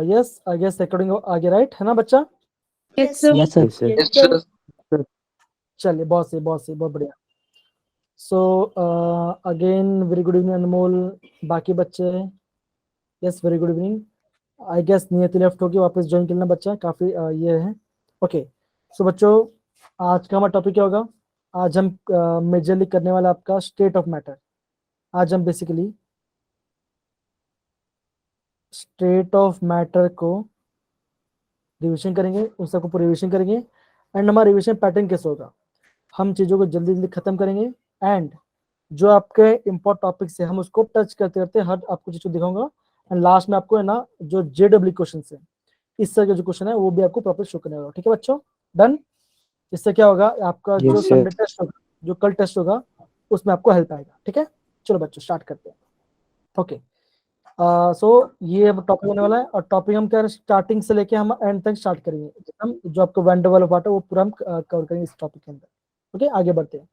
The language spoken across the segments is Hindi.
यस आई गेस रिकॉर्डिंग आगे राइट है ना बच्चा? Yes sir. Yes sir. Yes, sir. चलिए बहुत सही बहुत सही बहुत बढ़िया। So again very good evening Anmol, बाकी बच्चे yes very good evening. I guess Niyati left होगी, वापस ज्वाइन करना बच्चा, काफी ये है। ओके सो बच्चों आज का हमारा टॉपिक क्या होगा? आज हम मेजरली करने वाला आपका स्टेट ऑफ मैटर। आज हम बेसिकली स्टेट ऑफ मैटर को रिविजन करेंगे, उन सबको पूरी रिविजन करेंगे। एंड हमारा रिविजन पैटर्न कैसे होगा, हम चीज़ों को जल्दी जल्दी खत्म करेंगे। एंड जो आपके इम्पोर्टेंट टॉपिक्स है हम उसको टच करते करते हर आपको चीज़ को दिखाऊंगा। एंड लास्ट में आपको है ना जो JW क्वेश्चन है, इस तरह के जो क्वेश्चन है वो भी आपको प्रॉपर शो करने होगा। ठीक है बच्चों, डन? इससे क्या होगा आपका जो Yes, sir. संडे टेस्ट होगा, जो कल टेस्ट होगा, उसमें आपको हेल्प आएगा। ठीक है चलो बच्चों स्टार्ट करते हैं। ओके सो ये टॉपिक होने वाला है, और टॉपिक हम क्या स्टार्टिंग से लेके हम एंड तक स्टार्ट करेंगे। हम जो आपको वैन वाला पार्ट है वो पूरा हम कवर करेंगे इस टॉपिक के अंदर। ओके आगे बढ़ते हैं,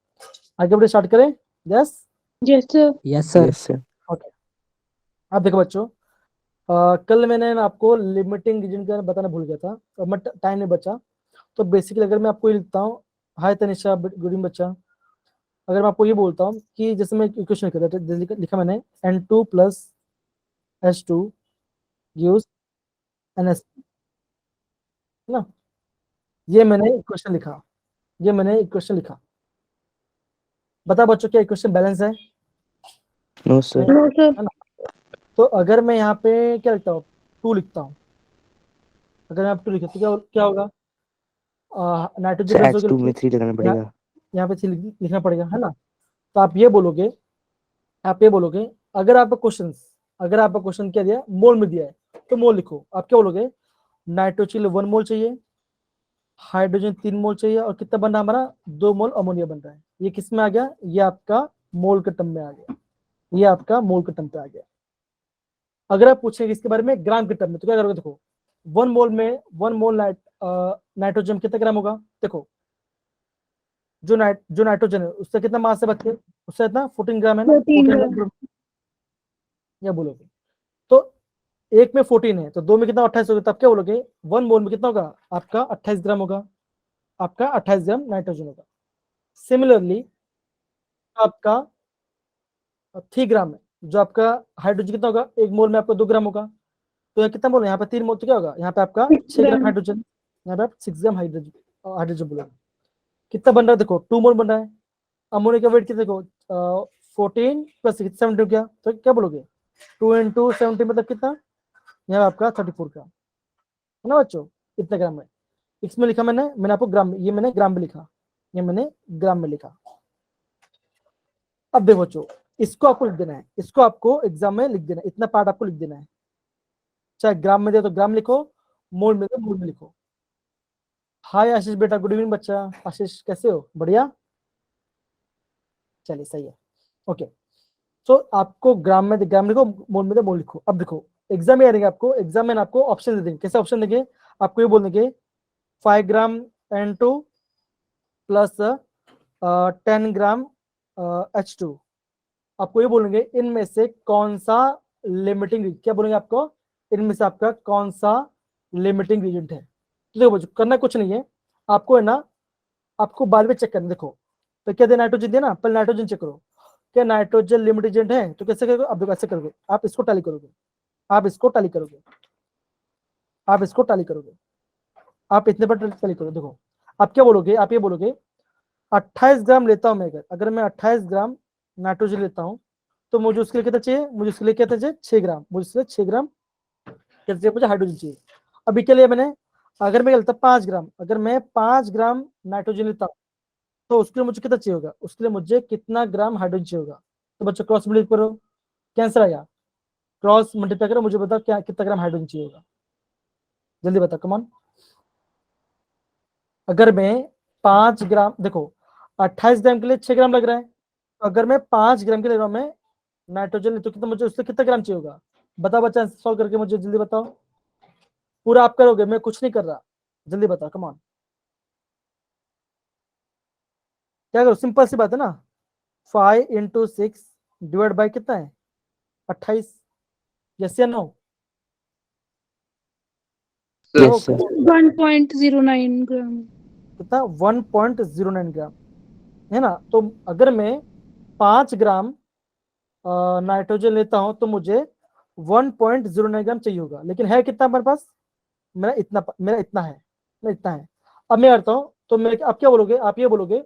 आगे बढ़े स्टार्ट करें। Yes yes sir. Yes sir. Yes sir. Okay अब देखो बच्चों, कल मैंने ना आपको लिमिटिंग रीजन का बताना भूल गया था, और मैं टाइम नहीं बचा। तो बेसिकली अगर मैं आपको ये लिखता हूँ, हाय तनिषा गुड इवनिंग बच्चा, अगर मैं आपको ये बोलता हूँ कि जैसे मैं इक्वेशन लिखा मैंने N2 + H2 गिव्स NS ना, ये मैंने इक्वेशन लिखा, ये मैंने इक्वेशन लिखा। बता बच्चों क्या इक्वेशन बैलेंस है? No sir. No sir. है ना? तो अगर मैं यहाँ पे क्या लिखता हूँ, 2 लिखता हूँ, अगर मैं 2 लिखता तो क्या होगा? नाइट्रोजन सर बेस H2 में होकर 3 लगाना पड़ेगा। यहाँ पे 3 लिखना पड़ेगा है ना। तो आप ये बोलोगे, अगर आपका क्वेश्चन क्या दिया, मोल में दिया है, तो मोल लिखो। आप क्या बोलोगे? नाइट्रोजन 1 मोल चाहिए, हाइड्रोजन 3 मोल चाहिए, और कितना बन रहा है हमारा? 2 मोल अमोनिया बन रहा है। ये किस में आ गया? ये आपका मोल के टर्म में आ गया, ये आपका मोल के टर्म पे आ गया। अगर आप पूछेंगे इसके बारे में ग्राम के टर्म में, तो क्या करोगे? देखो 1 मोल नाइट्रोजन कितना ग्राम होगा? देखो जो नाइट्रोजन है उससे कितना मास है बच्चे? उससे इतना 14 ग्राम है ना, 14 14 ग्राम या बोलोगे। तो एक में 14 है तो 2 में कितना? 28 होगा। तब क्या बोलोगे? 1 मोल में कितना होगा आपका? 28 ग्राम होगा, आपका 28 ग्राम नाइट्रोजन होगा। सिमिलरली आपका 3 ग्राम में जो आपका हाइड्रोजन कितना होगा? 1 मोल में आपका 2 ग्राम होगा। तो यहाँ कितना मोल है? यहाँ पे 3 मोल, तो क्या होगा यहाँ पे आपका 6 ग्राम हाइड्रोजन, यहाँ पे आप 6 ग्राम हाइड्रोजन हाइड्रोजन बोलोगे। कितना बन रहा है? देखो 2 मोल बन रहा है। अमोनिया का वेट कितना? देखो 14 + 6 70 हो गया। तो क्या बोलोगे? 2 × 70 मतलब कितना? यहाँ आपका 34 ग्राम है ना बच्चों, इतना ग्राम है। इसमें लिखा मैंने आपको ग्राम में, ये मैंने ग्राम में लिखा, ये मैंने ग्राम में लिखा। अब देखो बच्चों, इसको आपको लिख देना है, इसको आपको एग्जाम में लिख देना है, इतना पार्ट आपको लिख देना है। चाहे ग्राम में दे तो ग्राम लिखो, मोल में दे मोल में लिखो। हाय आशीष बेटा, गुड इवनिंग बच्चा। आशीष कैसे हो? बढ़िया, चलिए सही है। ओके तो आपको ग्राम में ग्राम लिखो, मोल में दे मोल लिखो। अब देखो एग्जाम में आ रहेंगे आपको, एग्जाम में आपको ऑप्शन दे देंगे। कैसे ऑप्शन देंगे? आपको ये बोल देंगे 5 ग्राम N2 + 10 ग्राम H2। आपको ये बोलेंगे इनमें से कौन सा लिमिटिंग, क्या बोलेंगे आपको? इनमें से आपका कौन सा लिमिटिंग रीजेंट है? तो देखो बच्चों करना कुछ नहीं है, आपको है ना, आपको बाद में चेक करना। देखो तो क्या दे, नाइट्रोजन दिया ना, पहले नाइट्रोजन चेक करो, क्या नाइट्रोजन लिमिट एजेंट है? तो कैसे करोगे? अब देखो ऐसे करोगे, आप इसको टैली करोगे, आप इसको टैली करोगे, आप इसको टैली करोगे, आप इतने पर टैली करोगे। देखो आप क्या बोलोगे? आप ये बोलोगे 28 ग्राम लेता हूं मैं, अगर मैं 28 ग्राम नाइट्रोजन लेता हूं तो मुझे उसके लिए कितना चाहिए? मुझे उसके लिए कितना चाहिए? 6 ग्राम। मुझे उसके लिए 6 ग्राम कितना चाहिए? मुझे हाइड्रोजन चाहिए। अभी के लिए मैंने, अगर मैं लेता 5 ग्राम, अगर मैं 5 ग्राम नाइट्रोजन लेता हूं तो उसके लिए मुझे कितना चाहिए होगा? उसके लिए मुझे कितना ग्राम हाइड्रोजन चाहिए होगा? तो बच्चों क्रॉस मल्टीप्लाई करो, कैंसर आया, क्रॉस मल्टीप्लाई करो, मुझे बताओ क्या कितना ग्राम हाइड्रोजन चाहिए होगा? जल्दी बताओ कमान। अगर मैं 5 ग्राम, देखो 28 ग्राम के लिए 6 ग्राम लग रहा है, तो अगर मैं 5 ग्राम के ले रहा हूं मैं नाइट्रोजन, तो कितना मुझे उससे कितना ग्राम चाहिए होगा? बताओ बच्चा, सॉल्व करके मुझे जल्दी बताओ। पूरा आप करोगे, मैं कुछ नहीं कर रहा, जल्दी बताओ कमान। क्या करो? सिंपल सी बात है ना, 5 × 6 डिवाइड बाई कितना है? 28। यस या नो? Yes, sir. 1.09 ग्राम। कितना 1.09 ग्राम, है ना। तो अगर मैं 5 ग्राम नाइट्रोजन लेता हूं तो मुझे 1.09 ग्राम चाहिए होगा, लेकिन है कितना हमारे पास, मेरा इतना है, मेरा इतना है। अब मैं करता हूं, तो मेरे आप क्या बोलोगे, आप ये बोलोगे,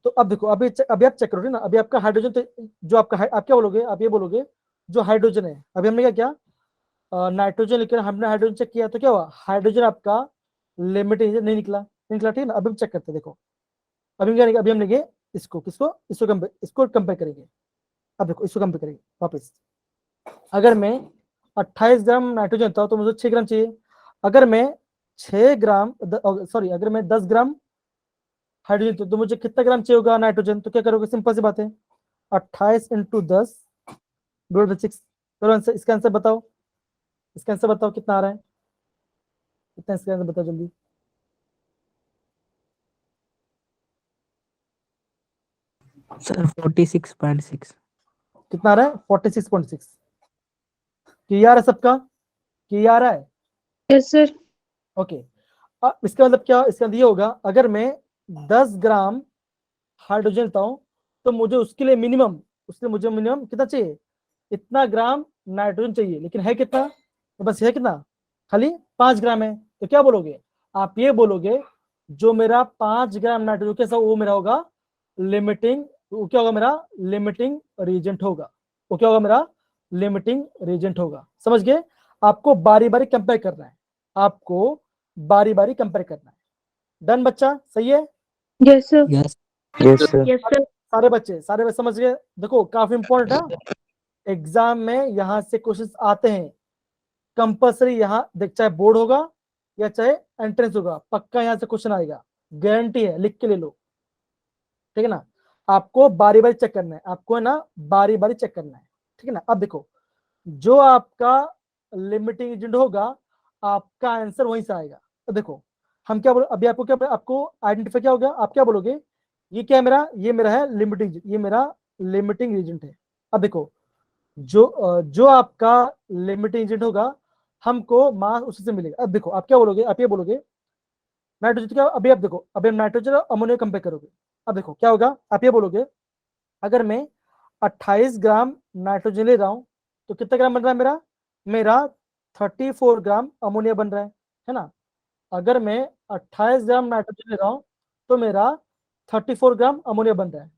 तो अब देखो, अभी आप चेक करोगे ना, अभी आपका हाइड्रोजन, तो जो आपका आप क्या बोलोगे, आप ये बोलोगे जो हाइड्रोजन है, अभी हमने क्या किया, नाइट्रोजन लेकर हमने हाइड्रोजन चेक किया, तो क्या हुआ, हाइड्रोजन आपका लिमिटेड नहीं निकला, नहीं निकला, ठीक है ना। अभी हम चेक करते हैं, देखो अभी हम क्या लेंगे, अभी हम लेंगे इसको, किसको, इसको कंपेयर करेंगे। अब देखो इसको कंपेयर करेंगे वापस, अगर मैं 28 ग्राम नाइट्रोजन था तो मुझे 6 ग्राम चाहिए। अगर मैं 6 ग्राम सॉरी, अगर मैं 10 ग्राम हाइड्रोजन तो मुझे कितना ग्राम चाहिए होगा नाइट्रोजन, तो क्या करोगे, सिंपल सी बात है, 28 इंटू 10 डिवाइड बाई 6 करो आंसर। इसका आंसर बताओ, इसका आंसर बताओ कितना आ रहा है, कितना इसका आंसर बताओ जल्दी। सर 46.6। कितना आ रहा है, 46.6। क्लियर है सबका, क्लियर है। Yes sir. ओके, अब इसका मतलब क्या, इसका मतलब ये होगा, अगर मैं 10 ग्राम हाइड्रोजन लेता हूं तो मुझे उसके लिए मिनिमम, उसके लिए मुझे मिनिमम कितना चाहिए, इतना ग्राम नाइट्रोजन चाहिए, लेकिन है कितना, तो बस है कितना, खाली 5 ग्राम है। तो क्या बोलोगे, आप ये बोलोगे जो मेरा 5 ग्राम नाइट्रोजन कैसा, वो मेरा होगा लिमिटिंग, वो क्या होगा, मेरा लिमिटिंग रीजेंट होगा, वो क्या होगा, मेरा लिमिटिंग रीजेंट होगा। समझ गए, आपको बारी बारी कंपेयर करना है, आपको बारी बारी कंपेयर करना है। डन बच्चा, सही है। Yes sir. Yes Yes, sir. Yes sir. सारे बच्चे समझ गए। देखो काफी इंपॉर्टेंट है, एग्जाम में यहां से क्वेश्चंस आते हैं कंपलसरी, यहाँ देख, चाहे बोर्ड होगा या चाहे एंट्रेंस होगा, पक्का यहाँ से क्वेश्चन आएगा, गारंटी है, लिख के ले लो, ठीक है ना। आपको बारी बारी चेक करना है, आपको है ना बारी बारी चेक करना है, ठीक है ना। अब देखो, जो आपका लिमिटिंग एजेंट होगा, आपका आंसर वहीं से आएगा। तो देखो हम क्या बोल, अभी आपको क्या, आपको आइडेंटिफाई क्या हो गया, आप क्या बोलोगे, ये क्या है मेरा, ये मेरा है लिमिटिंग, ये मेरा लिमिटिंग एजेंट है। अब देखो जो आपका लिमिटिंग एजेंट होगा, हमको मास उसी से मिलेगा। अब देखो आप क्या बोलोगे, आप ये बोलोगे नाइट्रोजन क्या, अभी आप देखो, अभी हम नाइट्रोजन और अमोनिया कंपेयर करोगे। अब देखो क्या होगा, आप ये बोलोगे अगर मैं 28 ग्राम नाइट्रोजन ले रहा हूं तो कितना ग्राम बन रहा है मेरा, मेरा 34 ग्राम अमोनिया बन रहा है ना। अगर मैं 28 ग्राम नाइट्रोजन ले रहा हूं तो मेरा 34 ग्राम अमोनिया बन रहा है।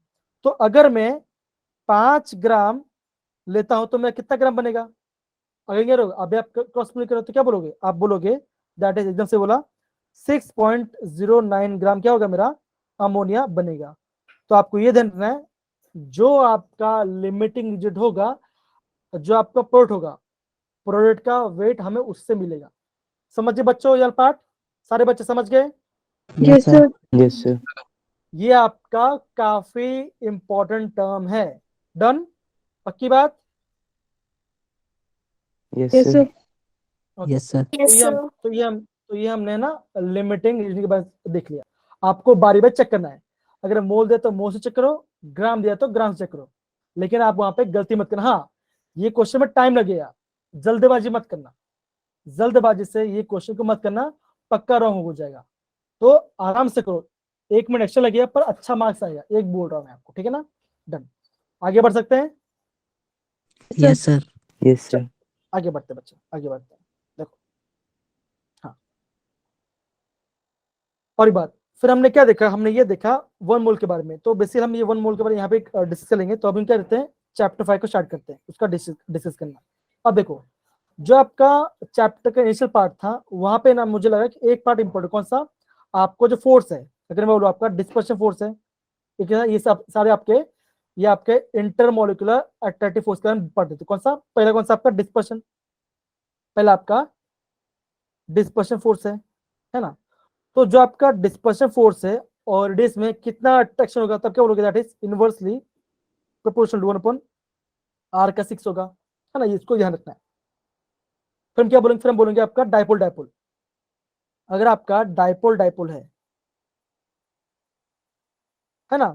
तो अगर मैं 5 ग्राम लेता हूं तो मेरा कितना ग्राम बनेगा, अगर ये रहोगे, अभी आप क्रॉस मल्टीप्लाई करो तो क्या बोलोगे, आप बोलोगे दैट इज, एकदम से बोला 6.09 ग्राम क्या होगा, मेरा अमोनिया बनेगा। तो आपको ये ध्यान रखना है, जो आपका लिमिटिंग एजेंट होगा, जो आपका प्रोडक्ट होगा, प्रोडक्ट का वेट हमें उससे मिलेगा। समझिए बच्चों, ये पार्ट सारे बच्चे समझ गए। Yes sir. Yes, sir. ये आपका काफी इंपॉर्टेंट टर्म है। डन, पक्की बात। Yes, yes sir. Sir. Okay, yes sir. तो ये हमने ना लिमिटिंग रीजनिंग के बाद देख लिया। आपको बारी बारी चेक करना है, अगर मोल दिया तो मोल से चेक करो, ग्राम दिया तो ग्राम से चेक करो, लेकिन आप वहां पे गलती मत करना। हाँ, ये क्वेश्चन में टाइम लगेगा, जल्दबाजी मत करना, जल्दबाजी से ये क्वेश्चन को मत करना, पक्का रॉन्ग हो जाएगा। तो आराम से करो, 1 मिनट एक्स्ट्रा लगेगा पर अच्छा मार्क्स आएगा, एक बोल रहा हूं मैं आपको, ठीक है ना। डन, आगे बढ़ सकते हैं, यस सर। Yes, sir. आगे बढ़ते हैं बच्चे, आगे बढ़ते हैं। देखो, हाँ, और एक बात, फिर हमने क्या देखा, हमने ये देखा 1 मोल के बारे में। तो बेसिकली हम ये 1 मोल के बारे में यहाँ पे डिस्कस करेंगे। तो अभी हम क्या करते हैं, चैप्टर 5 को स्टार्ट करते हैं, उसका डिस्कस करना। अब देखो, जो आपका चैप्टर का इनिशियल पार्ट था, वहां पे ना मुझे लगा कि एक पार्ट इंपॉर्टेंट, कौन सा, आपको जो फोर्स है, अगर मैं बोलूँ आपका डिस्पर्शन फोर्स है, ठीक है, ये सब सारे आपके, ये आपके इंटरमोलिकुलर अट्रैक्टिव फोर्स का पढ़ते थे। कौन सा पहला, कौन सा आपका डिस्पर्शन, पहला आपका डिस्पर्शन फोर्स है ना। तो जो आपका डिस्पर्शन फोर्स है और रेडियस में कितना अट्रैक्शन होगा, तब क्या बोलोगे, that is inversely proportional to 1/r का 6 होगा, है ना, इसको ध्यान रखना है। फिर हम क्या बोलेंगे, फिर हम बोलेंगे आपका डाइपोल डाइपोल। अगर आपका डाइपोल डाइपोल है ना,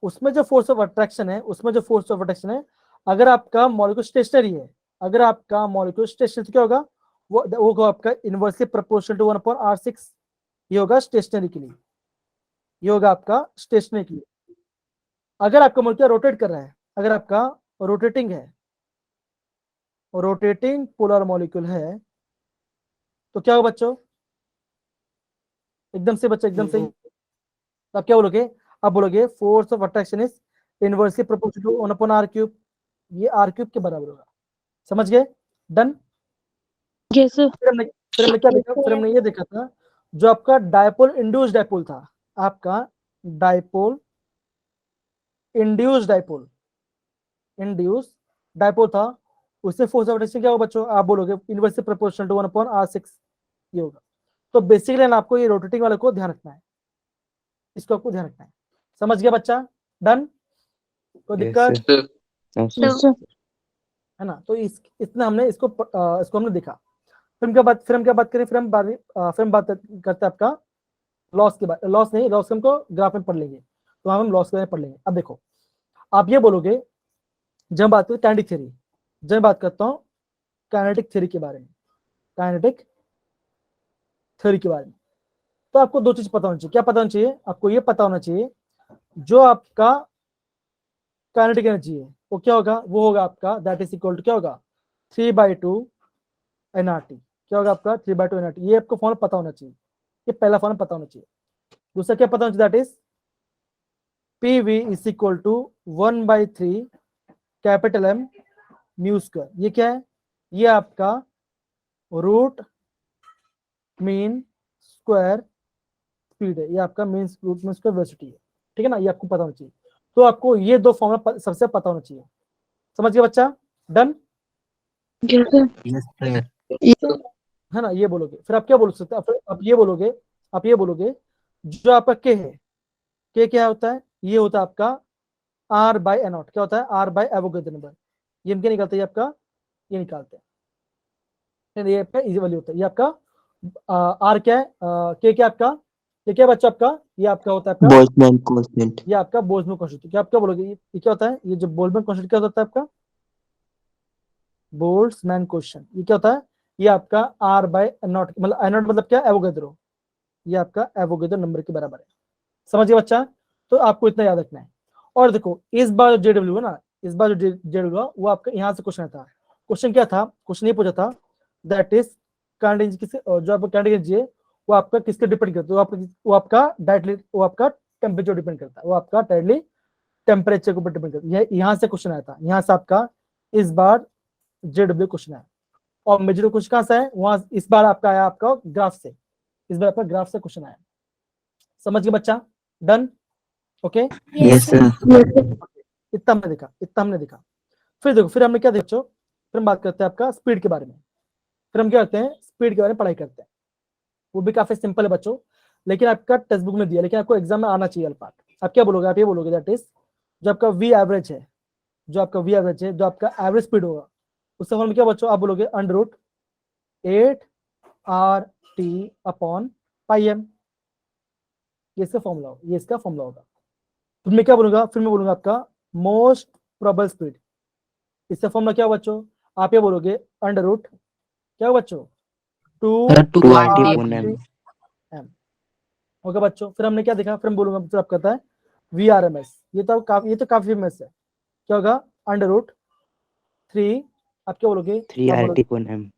उसमें जो फोर्स ऑफ अट्रैक्शन है, उसमें जो फोर्स ऑफ अट्रैक्शन है, अगर आपका मॉलिक्यूल स्टेशनरी है, अगर आपका मॉलिक्यूल स्टेशनरी, तो क्या होगा, वो होगा आपका इनवर्सली प्रोपोर्शनल टू 1/r6। ये होगा स्टेशनरी के लिए, ये होगा आपका स्टेशनरी के लिए। अगर आपका मॉलिक्यूल रोटेट कर रहा है, अगर आपका रोटेटिंग है, रोटेटिंग पोलर मॉलिक्यूल है, तो क्या होगा बच्चों? एकदम से बच्चों, एकदम सही। तो आप क्या बोलोगे? आप बोलोगे force of attraction is inversely proportional to 1/r³। ये r³ के बराबर होगा। समझ गए? डन। Yes, sir. फिर हमने क्या देखा? फिर हमने ये देखा था, जो आपका डायपोल इंड्यूस डायपोल था, आपका डायपोल इंड्यूस डायपोल था, उससे फोर्स ऑफ अट्रैक्शन क्या होगा बच्चों? आप बोलोगे इनवर्सली प्रोपोर्शनल टू 1/r6 ये होगा। तो बेसिकली आपको ये रोटेटिंग वाले को ध्यान रखना है, इसको आपको ध्यान रखना है। समझ गया बच्चा? डन। कोई दिक्कत? No, sir. Yes, sir. है ना? तो इतना हमने इसको हमने देखा। फिर हम क्या बात करें? फिर हम बात करते हैं आपका लॉस के बारे। लॉस नहीं, लॉस हमको ग्राफ में पढ़ लेंगे, तो हम लॉस के बारे में पढ़ लेंगे। अब देखो, आप ये बोलोगे, जब बात करें काइनेटिक थ्योरी, जब बात करता हूँ काइनेटिक थ्योरी के बारे में, काइनेटिक थ्योरी के बारे में, तो आपको दो चीज पता होनी चाहिए। क्या पता होना चाहिए? आपको ये पता होना चाहिए, जो आपका काइनेटिक एनर्जी है वो क्या होगा? वो होगा आपका दैट इज इक्वल टू क्या होगा? 3/2 nRT। क्या होगा आपका? 3/2 nRT। ये आपको फॉर्मूला पता होना चाहिए, ये पहला फॉर्मूला पता होना चाहिए। दूसरा क्या पता होना चाहिए? That is PV is equal to 1/3 capital M mu square. ये क्या है? ये आपका रूट मीन स्क्वायर स्पीड है, ये आपका mean root mean square velocity है। ठीक है ना? ये आपको पता होना चाहिए। तो आपको ये दो फॉर्मूला सबसे पता होना चाहिए। समझ गया बच्चा? Done. Yes, sir. Yes, sir. है ना? ये बोलोगे, फिर आप क्या बोल सकते हैं? आप ये बोलोगे जो आपका के है, के क्या होता है? ये होता है आपका R/n0। क्या होता है? R/एवोगैड्रो नंबर। ये हम क्या निकालते हैं? आपका ये निकालते हैं, ये आपका इजी वैल्यू होता है। ये आपका R क्या है? के क्या आपका? ये क्या बच्चा आपका? ये आपका होता है आपका, Boltzmann constant. ये आपका बोल्ट्जमैन कांस्टेंट। क्या आप क्या बोलोगे? ये क्या होता है? ये जो बोल्ट्जमैन कांस्टेंट क्या होता है आपका? बोल्ट्जमैन कांस्टेंट ये क्या होता है? ये आपका R/n0, मतलब n0 मतलब क्या? एवोगैड्रो। ये आपका एवोगैड्रो नंबर के बराबर है। समझ गए बच्चा? तो आपको इतना याद रखना है। और देखो, इस बार जो JW है ना, इस बार जो JW वो आपका यहाँ से क्वेश्चन था। क्वेश्चन क्या था? क्वेश्चन ये पूछा था, दैट इज काइनेटिक किसके, जो आपका काइनेटिक एनर्जी है वो आपका किसके डिपेंड करता है? वो आपका डायरेक्टली वो आपका टेम्परेचर डिपेंड करता है, वो आपका डायरेक्टली टेम्परेचर के ऊपर डिपेंड करता है। यहाँ से क्वेश्चन आया था, यहाँ से आपका इस बार JW क्वेश्चन आया। और मेजर क्वेश्चन कहाँ से है? वहां इस बार आपका आया आपका ग्राफ से, इस बार आपका ग्राफ से क्वेश्चन आया। समझ गए बच्चा? डन। ओके। Yes, sir. इतना हमने देखा। फिर देखो, फिर हमने क्या देखो, फिर हम बात करते हैं आपका स्पीड के बारे में। फिर हम क्या करते हैं? स्पीड के बारे में पढ़ाई करते हैं। वो भी काफी सिंपल है बच्चों, लेकिन आपका टेक्स्ट बुक में दिया, लेकिन आपको एग्जाम में आना चाहिए पार्ट। आप क्या बोलोगे? आप ये बोलोगे दैट इज जो आपका V एवरेज है, जो आपका एवरेज स्पीड होगा, उससे फॉर्म क्या बच्चों? आप बोलोगे √8RT/πm। ये इसका फॉर्मूला होगा, ये इसका फॉर्मूला होगा। फिर मैं क्या बोलूंगा? फिर मैं बोलूंगा आपका मोस्ट प्रोबेबल स्पीड। इसका फॉर्मूला क्या होगा बच्चों? आप ये बोलोगे क्या होगा बच्चों? 2RT/m. होगा बच्चों। फिर हमने क्या देखा? फिर हम बोलूंगा, फिर आप कहता है VRMS। ये तो काफी फेमस है। क्या होगा? √3, आप क्या बोलोगे? 3RT/m.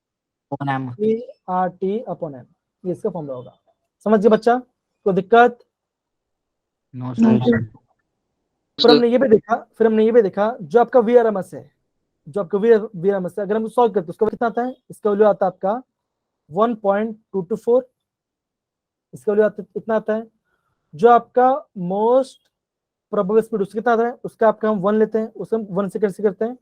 On M. 3RT/m। ये इसका फॉर्मूला होगा। समझ गए बच्चा? कोई दिक्कत? No, No, sir. sir. फिर हमने ये भी देखा, जो आपका VRMS है, VRMS है, अगर हम सॉल्व करते हैं उसका कितना आता है? इसका वैल्यू आता है आपका 1.224। इसका वैल्यू इतना आता है। जो आपका मोस्ट प्रोबेबल स्पीड उसका कितना आता है? उसका आपका हम 1 लेते हैं, उसको हम 1 सेकंड से करते हैं।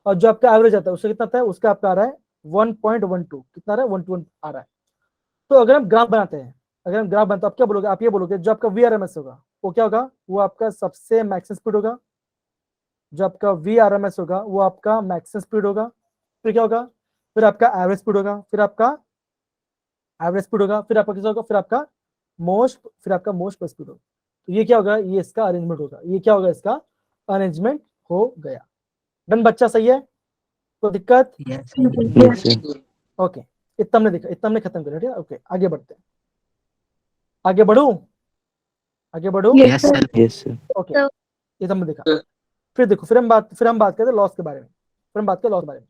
और जो आपका एवरेज आता है उसका कितना आता है? उसका आपका आ रहा है 1.12। कितना आ रहा है? 1 आ रहा है। तो अगर हम ग्राफ बनाते हैं, आप क्या बोलोगे? आप ये बोलोगे जो आपका VRMS होगा वो क्या होगा? वो आपका सबसे मैक्सिमम स्पीड होगा। जो आपका VRMS होगा वो आपका मैक्सिमम स्पीड होगा। फिर क्या होगा? फिर आपका एवरेज स्पीड होगा, फिर आपका किस होगा? फिर आपका मोस्ट स्पीड होगा। तो ये क्या होगा? ये इसका अरेंजमेंट होगा। ये क्या होगा? इसका अरेंजमेंट हो गया। डन बच्चा? सही है? कोई दिक्कत? Yes, sir. Yes, sir. Okay. इतना हमने देखा, इतना हमने खत्म कर दिया। ओके, आगे बढ़ते हैं। आगे बढ़ूं? आगे बढ़ूं? Yes, Yes, sir. sir. Yes, sir. Okay, ये तो हमने देखा। फिर देखो, फिर हम बात करते हैं लॉस के बारे में। फिर हम बात करते हैं लॉस के बारे में।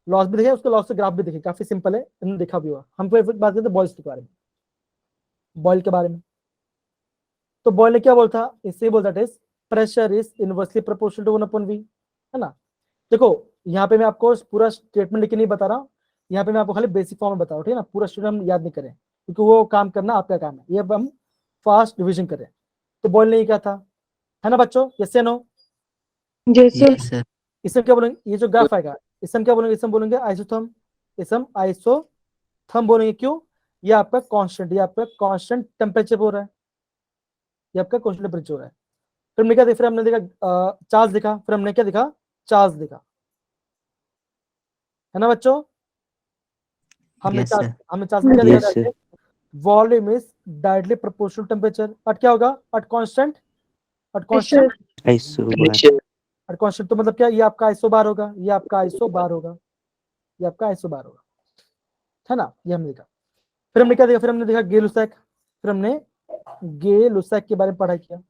लॉस भी देखे, उसके लॉस के ग्राफ भी देखे, काफी सिंपल है, हमने देखा भी हुआ। हम फिर बात करते हैं बॉयल्स के बारे में, बॉयल के बारे में। तो बॉयल ने क्या बोलता, इससे बोलता that is pressure is inversely proportional to 1/v, है ना। देखो यहाँ पे मैं आपको पूरा स्टेटमेंट लिख के नहीं बता रहा, यहाँ पे मैं आपको खाली बेसिक फॉर्म में बता रहा हूँ, ठीक है ना। पूरा स्टेटमेंट हम याद नहीं करें, क्योंकि वो काम करना आपका काम है, ये अब हम फास्ट रिविजन करें। तो बॉयल ने ये क्या था, है ना बच्चों, यस या no? Yes, sir. Yes, sir. इसमें क्या बोलेंगे, ये जो ग्राफ आएगा इसमें क्या बोलेंगे, इसमें बोलेंगे आइसोथर्म, इसमें आइसोथर्म बोलेंगे। क्यों? ये आपका कांस्टेंट, ये आपका कांस्टेंट टेम्परेचर हो रहा है, ये आपका कांस्टेंट टेम्परेचर हो रहा है। फिर हमने क्या देखा, फिर हमने देखा चार्ज देखा, फिर हमने क्या देखा, चार्ज देखा, है ना बच्चों। हमने Yes, चार्ज sir. हमने चार्ज में क्या Yes, देखा, sir. Volume is directly proportional temperature at क्या होगा, at constant, at Yes, sir. Constant, Isobar. At constant. तो मतलब क्या, ये आपका आइसोबार होगा, ये आपका आइसोबार होगा, ये आपका आइसोबार होगा, है ना। ये हमने देखा। फिर हमने क्या देखा, फिर हमने देखा गे लुसाक, फिर हमने गे लुसाक के बारे में पढ़ाई किया।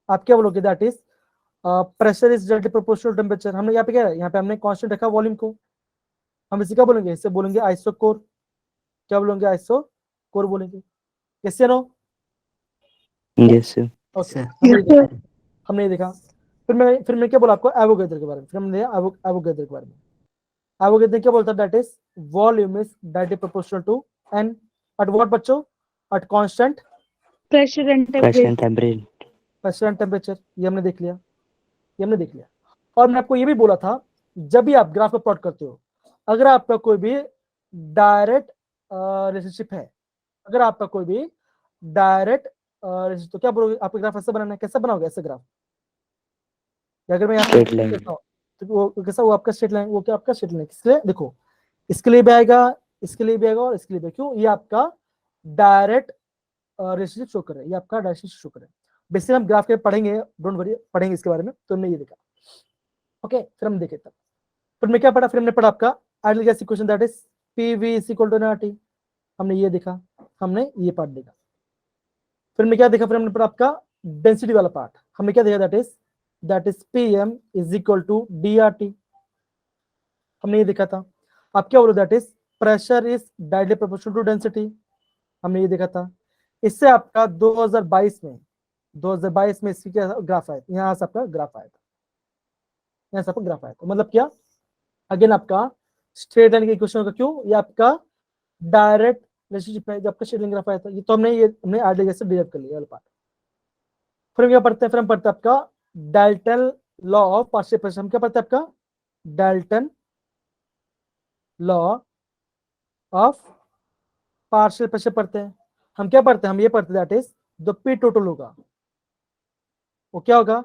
आप क्या बोलोगे, that is pressure is directly proportional temperature. हमने यहाँ पे क्या है, यहाँ पे हमने कांस्टेंट रखा वॉल्यूम को, हम इसे क्या बोलेंगे, इसे बोलेंगे आइसोकोर। क्या बोलेंगे, आइसोकोर बोलेंगे, यस या no? Yes, sir. Okay, Sir. हमने ये देखा। फिर मैं क्या बोला आपको, एवोगैड्रो के बारे में। फिर हमने एवोगैड्रो के बारे में। एवोगैड्रो ने क्या बोलता है, that is volume is directly proportional to N at what बच्चों, at constant Pressure and Pressure temperature. and temperature. Pressure and temperature. ये हमने देख लिया, ये हमने देख लिया। और मैं आपको ये भी बोला था, जब भी आप ग्राफ में प्लॉट करते हो, अगर आपका कोई भी डायरेक्ट रिलेशनशिप है, अगर आपका कोई भी डायरेक्ट तो क्या बोलोगे, आपका ग्राफ ऐसे बनाना है, कैसे बनाओगे ऐसे ग्राफ? अगर मैं यहाँ पे Straight line. देखता हूँ, तो वो कैसा, वो आपका स्ट्रेट लाइन, वो क्या आपका स्ट्रेट लाइन, किसलिए देखो, इसके लिए भी आएगा, इसके लिए भी आएगा, और इसके लिए भी। क्यों? ये आपका डायरेक्ट रिलेशनशिप शो कर रहा है, ये आपका डायरेक्ट रिलेशनशिप शो कर रहा है। बेसिकली हम ग्राफ के पढ़ेंगे, डोंट वरी, पढ़ेंगे इसके बारे में। तो हमने ये देखा, ओके। फिर हम देखे तब, फिर मैं क्या पढ़ा, फिर हमने पढ़ा आपका ideal gas equation, that is PV is equal to NRT. हमने ये देखा, हमने ये पार्ट देखा। फिर हमने क्या देखा, फिर हमने पढ़ा आपका डेंसिटी वाला पार्ट। हमने क्या देखा, that is PM is equal to DRT. हमने ये देखा था। आप क्या बोलो, that is pressure is directly proportional to density. हमने ये देखा था। इससे आपका 2022 में इसकी क्या ग्राफ आया था, यहाँ से आपका ग्राफ आया था, यहाँ से आपका ग्राफ आया था। मतलब क्या, अगेन आपका स्ट्रेट लाइन के इक्वेशन का। क्यों? ये आपका डायरेक्ट रिलेशनशिप है, जब आपका स्ट्रेट लाइन ग्राफ आया था। ये तो हमने आइडियल गैस से डिराइव कर लिया वाला पार्ट। फिर हम क्या पढ़ते हैं, फिर हम पढ़ते हैं आपका Dalton law of partial pressure. हम क्या पढ़ते हैं, आपका Dalton law of partial pressure पढ़ते हैं। हम क्या पढ़ते हैं, हम ये पढ़ते हैं, दैट इज जो पी टोटल होगा वो क्या होगा,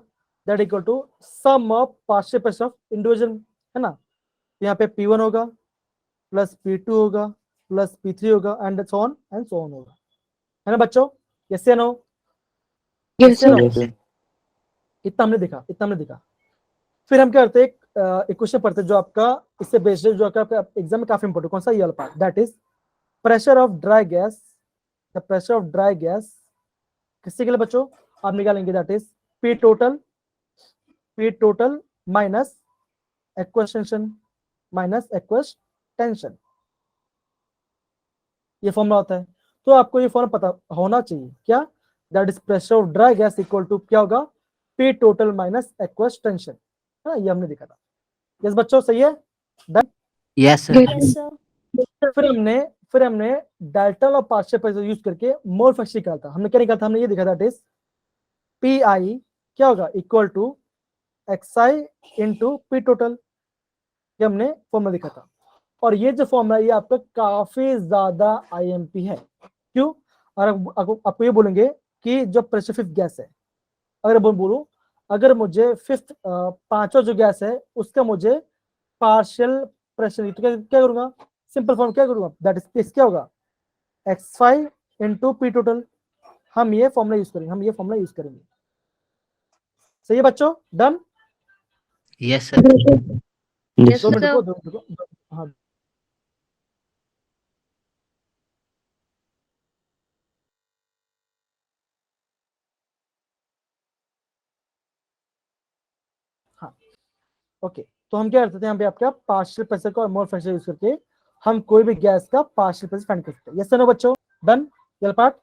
that equal to sum of partial pressure of individual, है ना। यहाँ पे P1 होगा प्लस P2 होगा प्लस P3 होगा एंड सो ऑन होगा, है ना बच्चों, यस या no? Yes, sir. Yes, sir. इतना हमने देखा। फिर हम क्या करते हैं, एक क्वेश्चन पढ़ते हैं जो आपका इससे बेस्ड है, जो आपका एग्जाम में काफी इंपॉर्टेंट। कौन सा? ये वाला part, that is pressure of dry gas. The pressure of dry gas किससे के लिए बच्चों, आप निकालेंगे, that is P total minus aqueous tension. ये फॉर्मूला होता है, तो आपको ये फॉर्मूला पता होना चाहिए। क्या? That is pressure of dry gas equal to क्या होगा, P total minus aqueous tension, है ना। ये हमने देखा था। यस बच्चों, सही है? Yes, sir. Yes, sir. फिर हमने डाल्टन और पार्शियल प्रेशर यूज करके मोल फ्रैक्शन निकाला था। हमने क्या निकाला था, हमने ये देखा था, दैट इज PI क्या होगा, equal to XI into P total. ये हमने फॉर्मूला देखा था। और ये जो फॉर्मूला, ये आपका काफी ज्यादा IMP है। क्यों? और आपको ये बोलेंगे कि जो प्रेशर फिफ्थ गैस है, अगर बोलूं, अगर मुझे फिफ्थ पांचवा जो गैस है उसका मुझे पार्शियल प्रेशर, तो क्या करूंगा, सिंपल फॉर्म क्या करूंगा, दैट इज क्या होगा, X5 इंटू P टोटल। हम ये फॉर्मूला यूज करेंगे, सही है बच्चों? डन? Yes, sir. Yes, दो sir. मिनट रुको, हाँ हाँ ओके, तो हम क्या करते थे यहाँ पे आपका पार्शियल प्रेशर का और मोल प्रेशर यूज करके हम कोई भी गैस का पार्शियल प्रेशर फाइंड कर सकते हैं। यस नो बच्चों, डन ये part?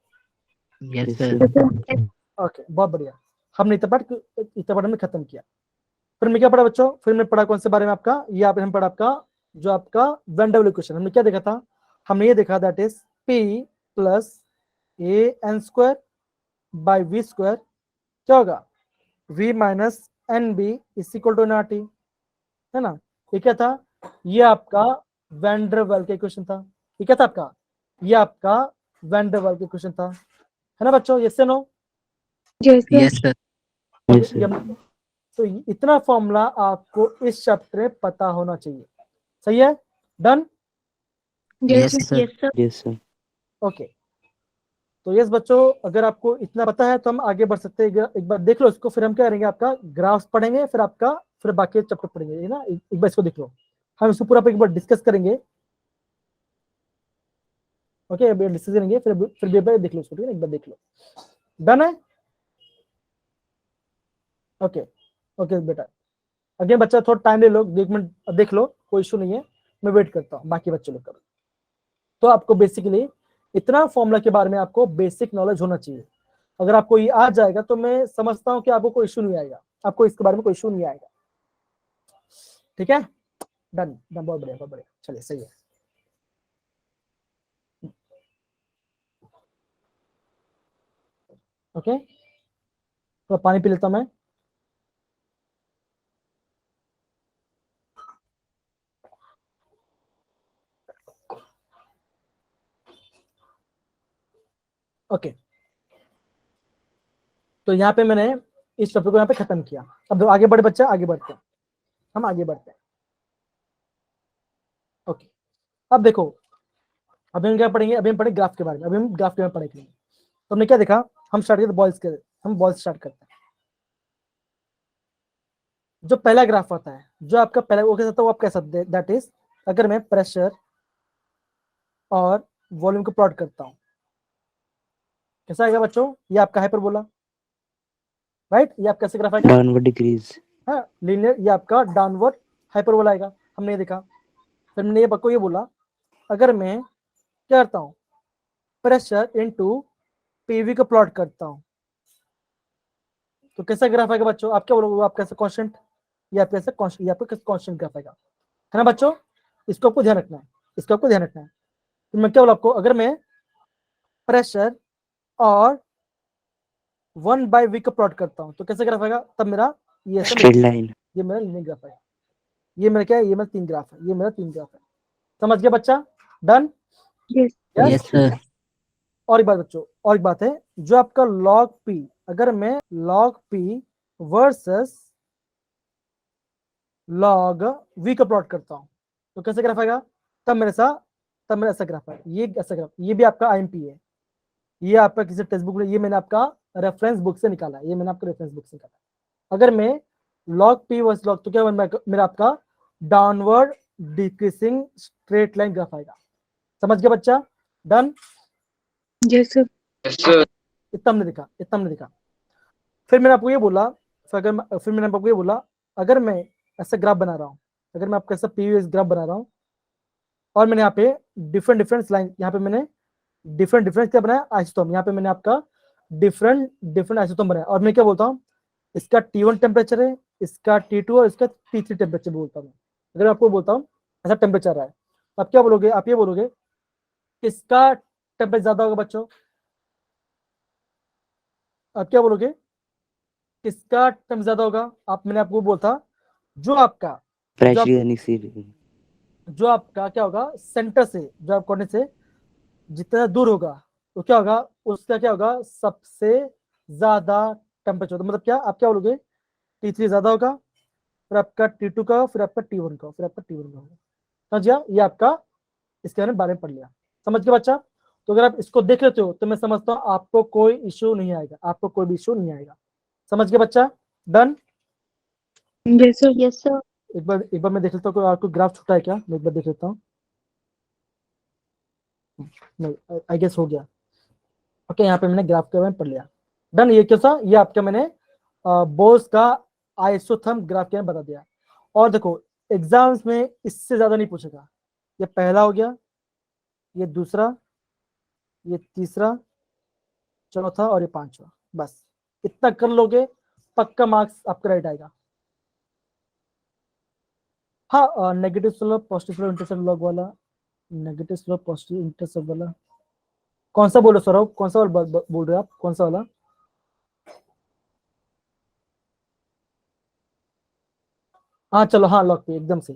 Yes, Yes, sir. sir. Okay बहुत बढ़िया, हमने इतना पार्ट में खत्म किया। फिर मैं क्या पढ़ा बच्चों, फिर मैं पढ़ा कौन से बारे में आपका, ये आप हम पढ़ा आपका जो आपका वेन डब्ल्यू इक्वेशन। हमने क्या देखा था, हमने ये देखा that is P plus A N square by V square क्या होगा, v minus N B is equal to N R T, है ना। ये क्या था, ये आपका वैन डर वाल्स का इक्वेशन था। ये क्या था आपका, ये आपका वैन डर वाल्स का इक्वेशन था, है ना बच्चों, यस से no? Yes, sir. Yes, sir. Yes, sir. तो इतना फॉर्मूला आपको इस चैप्टर में पता होना चाहिए, सही है, done? Yes, sir. Yes, sir. Okay तो यस बच्चों, अगर आपको इतना पता है तो हम आगे बढ़ सकते हैं। एक बार देख लो इसको, फिर हम क्या करेंगे, आपका ग्राफ्स पढ़ेंगे, फिर आपका फिर बाकी चैप्टर पढ़ेंगे, है ना। एक बार इसको देख लो, हम इसको पूरा एक बार डिस्कस करेंगे। ओके अभी डिस्कस करेंगे, फिर भी एक बार देख लो इसको, ठीक है, एक बार देख लो, डन है? ओके ओके बेटा, अगेन बच्चा थोड़ा टाइम ले लो, 1 मिनट देख लो, कोई इशू नहीं है, मैं वेट करता हूँ बाकी बच्चों लोग का। तो आपको बेसिकली इतना फॉर्मूला के बारे में आपको बेसिक नॉलेज होना चाहिए। अगर आपको ये आ जाएगा तो मैं समझता हूँ कि आपको कोई इशू नहीं आएगा, आपको इसके बारे में कोई इशू नहीं आएगा, ठीक है, डन डन, बहुत बढ़िया बहुत बढ़िया, चलिए सही है। ओके तो पानी पी लेता हूं मैं। ओके तो यहाँ पे मैंने इस टॉपिक को यहाँ पे खत्म किया। अब आगे बढ़े बच्चा, आगे बढ़ते हैं, हम आगे बढ़ते हैं। ओके अब देखो, अभी हम क्या पढ़ेंगे, अभी हम पढ़ेंगे ग्राफ के बारे में, अभी हम ग्राफ के बारे में पढ़ेंगे। तो हमने क्या देखा, हम स्टार्ट करते बॉयल्स के, हम बॉयल्स स्टार्ट करते हैं। जो पहला ग्राफ आता है, जो आपका पहला वो कैसा था, वो आप कैसा, दैट इज अगर मैं प्रेशर और वॉल्यूम को प्लॉट करता हूं, कैसा आएगा बच्चों, ये आपका हाइपरबोला, राइट, ये आपका कैसे ग्राफ आएगा, Downward decrease. हाँ लीनियर, ये आपका डाउनवर्ड हाइपरबोला आएगा, हमने ये देखा। फिर मैंने ये बच्चों ये बोला, अगर मैं क्या करता हूं, प्रेशर इनटू पीवी को प्लॉट करता हूं, तो कैसा ग्राफ आएगा बच्चों, आप क्या बोलोगे, आप कैसे कांस्टेंट, या आप कैसे कांस्टेंट, या आपका कांस्टेंट ग्राफ आएगा, है ना बच्चों। इसको आपको ध्यान रखना है, इसको आपको ध्यान रखना है। तो मैं क्या बोला आपको, अगर मैं प्रेशर और 1/v को प्लॉट करता हूं तो कैसे ग्राफ आएगा, तब मेरा ये Straight line. ये मेरा लीनियर ग्राफ आएगा। ये मेरा क्या है, ये मेरा 3 ग्राफ है, ये मेरा 3 ग्राफ है, समझ गया बच्चा, डन? Yes. Yes, sir. और एक बात बच्चों, और एक बात है, जो आपका log p, अगर मैं log p versus log v का प्लॉट करता हूं तो कैसे ग्राफ आएगा, तब मेरा ऐसा ग्राफ है, ये ऐसा ग्राफ, ये भी आपका आईएमपी है, ये आपका किसी टेक्स्ट बुक में, ये मैंने आपका रेफरेंस बुक से निकाला है, ये मैंने आपका रेफरेंस बुक से निकाला है। अगर मैं log p वर्सेस log, तो क्या मेरा आपका downward decreasing straight line graph आएगा, समझ गया बच्चा, डन? Yes, sir. इतना हमने देखा, इतना हमने देखा। फिर मैंने आपको ये बोला, फिर मैंने आपको ये बोला, अगर मैं ऐसा ग्राफ बना रहा हूँ, अगर मैं आपका ऐसा पीवीएस ग्राफ बना रहा हूँ, और मैंने यहाँ पे डिफरेंट लाइन, यहाँ पे मैंने डिफरेंट क्या बनाया, आइसोटोम, यहाँ पे मैंने आपका डिफरेंट आइसोटोम बनाया, और मैं क्या बोलता हूँ, इसका T1 टेम्परेचर है, इसका T2 और इसका T3 टेम्परेचर बोलता हूँ। अगर मैं आपको बोलता हूँ ऐसा टेम्परेचर है, आप क्या बोलोगे, आप ये बोलोगे किसका टेम्परेचर ज्यादा होगा बच्चों, आप क्या बोलोगे, किसका टेम्परेचर ज्यादा होगा, आप, मैंने आपको बोलता जो आपका Pressure यानी exceed. जो आपका क्या होगा, सेंटर से, जो आप कोने से जितना दूर होगा तो क्या होगा, उसका क्या होगा, सबसे ज्यादा टेम्परेचर होगा। मतलब क्या, आप क्या बोलोगे, T3 ज्यादा होगा, फिर आपका T2 का, फिर आपका T1 का, फिर आपका T1 का होगा, समझ गया, ये आपका इसके बारे में पढ़ लिया, समझ गया बच्चा। तो अगर आप इसको देख लेते हो तो मैं समझता हूँ आपको कोई इश्यू नहीं आएगा, आपको कोई भी इश्यू नहीं आएगा, समझ गया बच्चा, done? Yes, sir. Yes, sir. एक बार मैं देख लेता हूँ आपको ग्राफ छूटा है क्या, मैं एक बार देख लेता हूँ। नहीं, आई गेस हो गया। ओके, यहाँ पे मैंने ग्राफ के बारे में पढ़ लिया। डन। ये कैसा, ये आपका मैंने बोस का आइसोथर्म ग्राफ के बारे में बता दिया। और देखो एग्जाम्स में इससे ज्यादा नहीं पूछेगा। ये पहला हो गया, ये दूसरा, ये तीसरा, चौथा और ये पांचवा। बस इतना कर लोगे पक्का मार्क्स आपका राइट आएगा। हाँ, negative slope positive slope intercept log वाला, नेगेटिव स्लोप पॉजिटिव इंटरसेप्ट वाला कौन सा बोलो सौरभ, कौन सा वाला बोल रहे हो आप, कौन सा वाला? हाँ चलो, हाँ लॉक पे, एकदम से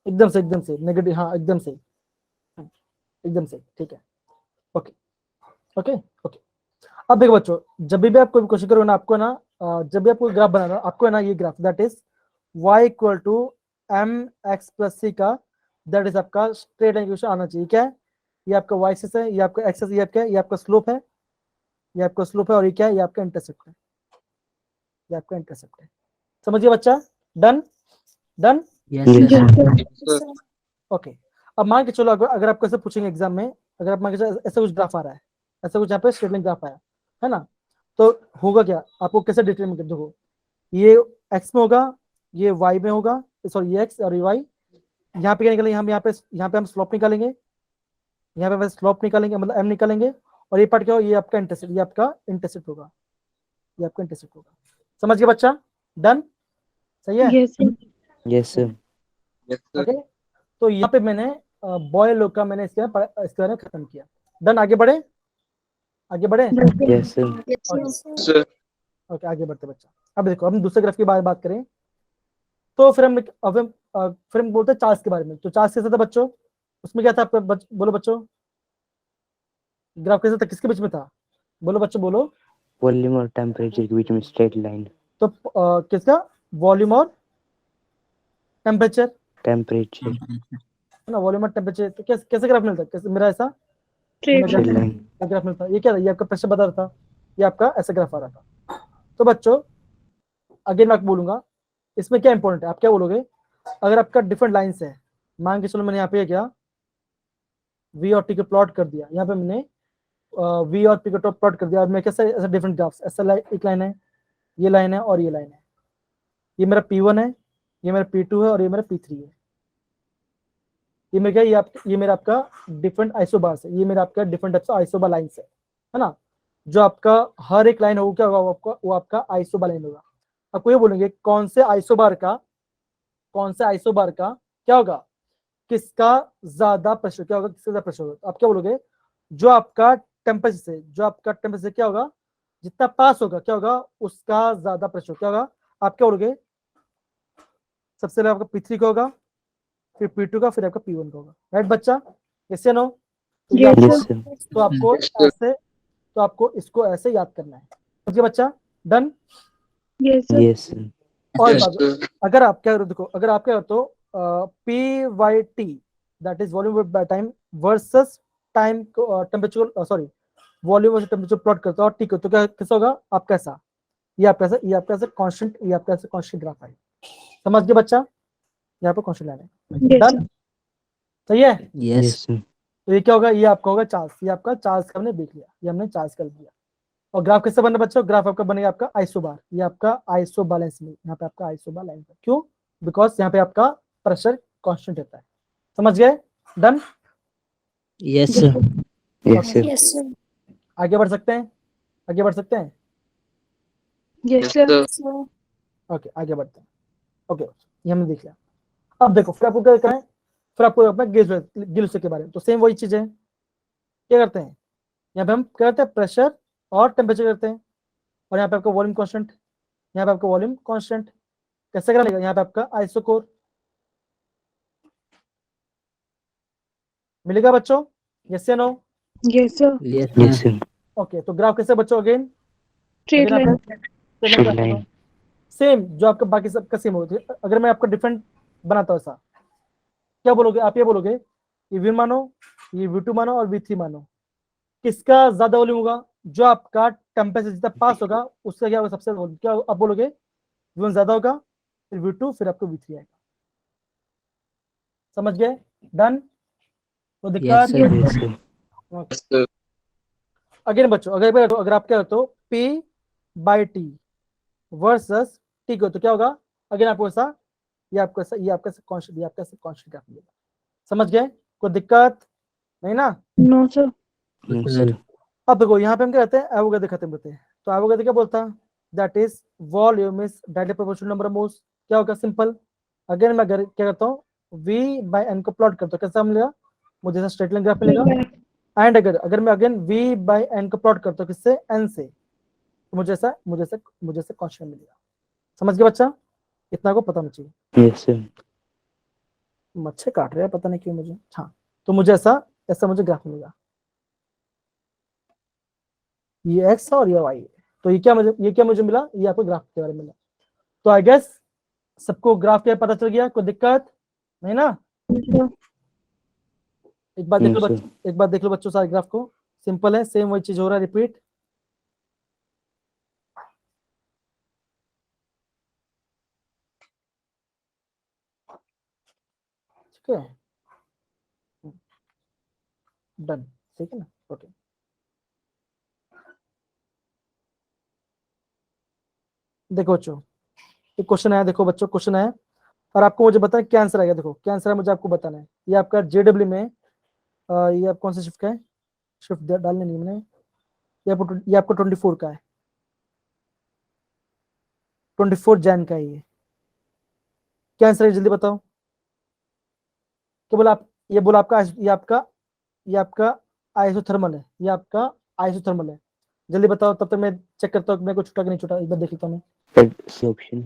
एकदम से एकदम से नेगेटिव, हाँ एकदम से एकदम से, ठीक है। Okay okay okay. अब देखो बच्चों, जब भी आप कोई क्वेश्चन करो ना, आपको ना जब भी आपको ग्राफ बनाना, आपको है ना ये graph that is y equal to M X plus C का, दैट इज आपका स्ट्रेट लाइन क्वेश्चन आना चाहिए। क्या है? ये आपका y एक्सिस है, ये आपका x एक्सिस, ये आपका, ये आपका स्लोप है, ये आपका स्लोप है, और ये क्या है? ये आपका इंटरसेप्ट है, ये आपका इंटरसेप्ट है। समझिए बच्चा? Done done. Yes, Yes, sir. sir. Okay. अब मान के चलो, अगर आपको ऐसे पूछेंगे एग्जाम में, अगर आप मान के चलो ऐसा कुछ ग्राफ आ रहा है, ऐसा कुछ यहाँ पे स्ट्रेट लाइन ग्राफ आया है ना, तो होगा क्या? आपको कैसे डिटरमाइन कर, देखो ये x में होगा, ये y में होगा, सॉरी ये x और ये y। यहाँ पे क्या निकालेंगे हम? यहाँ पे हम स्लोप निकालेंगे, यहाँ पे स्लोप निकालेंगे, मतलब m निकालेंगे, और ये पार्ट क्या होगा? ये आपका इंटरसेप्ट, ये आपका इंटरसेप्ट होगा, ये आपका इंटरसेप्ट होगा। समझ गए बच्चा? डन। सही है? Yes, sir. Yes, sir. Okay. तो यहाँ पे मैंने बॉय लोग का मैंने इसके बारे में खत्म किया। डन। आगे बढ़े, आगे बढ़े। Yes, sir. ओके, आगे बढ़ते बच्चा। अब देखो, हम दूसरे ग्राफ की बात करें, तो फिर हम बोलते हैं चार्ल्स के बारे में। तो चार्ल्स कैसा था बच्चों? उसमें क्या था आपका? बोलो बच्चों, ग्राफ कैसा था, किसके बीच में था? बोलो बच्चों, बोलो। वॉल्यूम और टेम्परेचर के बीच में स्ट्रेट लाइन। तो किसका? वॉल्यूम और टेम्परेचर, टेम्परेचर है ना? वॉल्यूम और टेम्परेचर। तो कैसे ग्राफ मिलता है? कैसे मेरा ऐसा Straight straight line. Line. Graph मिलता है? ये क्या था? ये आपका प्रेशर बता रहा था, ये आपका ऐसा ग्राफ आ रहा था। तो बच्चों अगेन मैं आपको बोलूंगा, इसमें क्या इंपॉर्टेंट है, आप क्या बोलोगे? अगर आपका डिफरेंट लाइन्स है, मान के चलो मैंने यहाँ पे क्या v और t को प्लॉट कर दिया, यहाँ पे मैंने v और p को प्लॉट कर दिया, और मैं कैसे ऐसा डिफरेंट ग्राफ्स, ऐसा एक लाइन है, ये लाइन है, और ये लाइन है, ये मेरा p1 है, ये मेरा p2 है, और ये मेरा p3 है। ये मेरा क्या, ये मेरा आपका डिफरेंट आइसोबार्स है, ये मेरा आपका different types of isobar lines है ना? जो आपका हर एक लाइन होगा क्या होगा? वो आपका आइसोबार लाइन होगा। आपको ये बोलेंगे कौन से आइसोबार का क्या होगा, किसका ज्यादा प्रेशर, क्या होगा, किसका ज्यादा प्रेशर होगा? तो आप क्या बोलोगे? जो आपका टेम्परेचर क्या होगा, जितना पास होगा क्या होगा, उसका ज्यादा प्रेशर क्या होगा? आप क्या बोलोगे? सबसे पहले आपका P3 का होगा, फिर P2 का, फिर आपका P1 का होगा। राइट बच्चा? यस या नो? तो ये Yes, आपको, Yes, sir. तो आपको इसको ऐसे याद करना है। समझिए बच्चा? Done. Yes, sir. Yes, sir. और अगर आप क्या, देखो अगर आप क्या तो PYT that is volume by time versus time temperature, sorry volume versus temperature plot करते हो, और टी को, तो क्या कैसा होगा आपका? ऐसा, ये आपका ऐसा कांस्टेंट, ये आपका ऐसा कांस्टेंट ग्राफ है। समझ गए बच्चा? यहाँ पे कांस्टेंट लाइन है। Yes, done. sir. सही है? Yes, Yes. sir. तो ये क्या होगा? ये आपका होगा चार्ल्स, ये आपका चार्ल्स का हमने देख लिया, ये हमने चार्ल्स का लिया। और ग्राफ कैसे बनना बच्चों? ग्राफ आपका बनेगा आपका आइसोबार, ये आपका आइसोबार लाइन में, यहाँ पे आपका आइसोबार लाइन है। क्यों? बिकॉज यहाँ पे आपका प्रेशर कांस्टेंट रहता है। समझ गए? Done. Yes, sir. Yes, sir. Yes, sir. आगे बढ़ सकते हैं, आगे बढ़ सकते हैं। Yes, sir. ओके, आगे बढ़ते हैं। ओके, ये हमने देख लिया। अब देखो फिर आपको क्या करना है, फिर आपको अपना गिल्स के बारे में, तो सेम वही चीज है। क्या करते हैं? यहाँ पे हम क्या करते हैं? प्रेशर और टेम्परेचर करते हैं, और यहाँ पे आपका वॉल्यूम कांस्टेंट, यहाँ पे आपका वॉल्यूम कांस्टेंट। कैसे करेगा? यहाँ पे आपका आइसोकोर मिलेगा बच्चों? यस या no? Yes, sir. Yes, Yes, sir. sir. Okay, तो ग्राफ कैसे बच्चों? Again Straight line. Straight line. Same जो आपका बाकी सबका सेम होती है। अगर मैं आपका डिफरेंट बनाता हूँ ऐसा, क्या बोलोगे आप? ये बोलोगे ये V मानो, ये V2 मानो, और V3 मानो, किसका ज्यादा वॉल्यूम होगा? जो आपका टेम्परेचर जितना पास होगा उसका क्या होगा? सबसे वॉल्यूम क्या आप बोलोगे? V1 ज्यादा होगा, फिर V2, फिर आपको V3 आएगा। समझ गए? डन? तो Yes, दिक्कत? sir. Yes, sir. अगेन बच्चों, अगर आप क्या करते हो P/T वर्सेस T को, तो क्या होगा? अगेन आपको ऐसा, ये आपका कांस्टेंट, ये आपका कांस्टेंट ग्राफ मिलेगा। समझ गए? कोई दिक्कत नहीं ना? No, sir. No, Sir. sir. अब देखो यहाँ पे हम क्या कहते हैं, एवोगाड्रो खत्म होते हैं। तो एवोगाड्रो क्या बोलता है? That is volume is directly proportional number of moles. क्या होगा? सिंपल। अगेन मैं अगर क्या करता हूँ, V/N को प्लॉट करता हूँ, कैसा मिलेगा? मुझे ऐसा स्ट्रेट लाइन ग्राफ मिलेगा। एंड अगर मैं अगेन V/N को प्लॉट करता हूँ, किससे? N से, तो मुझे ऐसा कांस्टेंट मिलेगा। समझ गए बच्चा? इतना को पता होना चाहिए। Yes, sir. मच्छर काट रहे हैं, पता नहीं क्यों मुझे। हाँ, तो मुझे ऐसा मुझे ग्राफ मिलेगा। ये एक्स और ये वाई। तो ये क्या मुझे मिला? ये आपको ग्राफ के बारे में मिला। तो आई गेस सबको ग्राफ क्या पता चल गया? कोई दिक्कत नहीं ना? Sir. एक बार देख No, लो sir. बच्चों, एक बार देख लो बच्चों सारे ग्राफ को। सिंपल है, सेम वही चीज हो रहा है, रिपीट। ठीक है, डन। ठीक है ना? ओके, देखो बच्चों, एक क्वेश्चन आया। देखो बच्चों, क्वेश्चन आया और आपको मुझे बताना क्या आंसर आएगा। देखो क्या आंसर है, मुझे आपको बताना है। ये आपका JW में ये आप कौन सा शिफ्ट का है? शिफ्ट डालने नहीं मैंने। ये आपको 24 का है, 24 जैन का है। ये क्या आंसर है, जल्दी बताओ। क्या बोला आप? ये बोला आपका, ये आपका आइसोथर्मल है, ये आपका आइसोथर्मल है। जल्दी बताओ, तब तक मैं चेक करता हूँ मेरे को छूटा कि नहीं छूटा। एक बार देख लेता हूँ मैं, C option.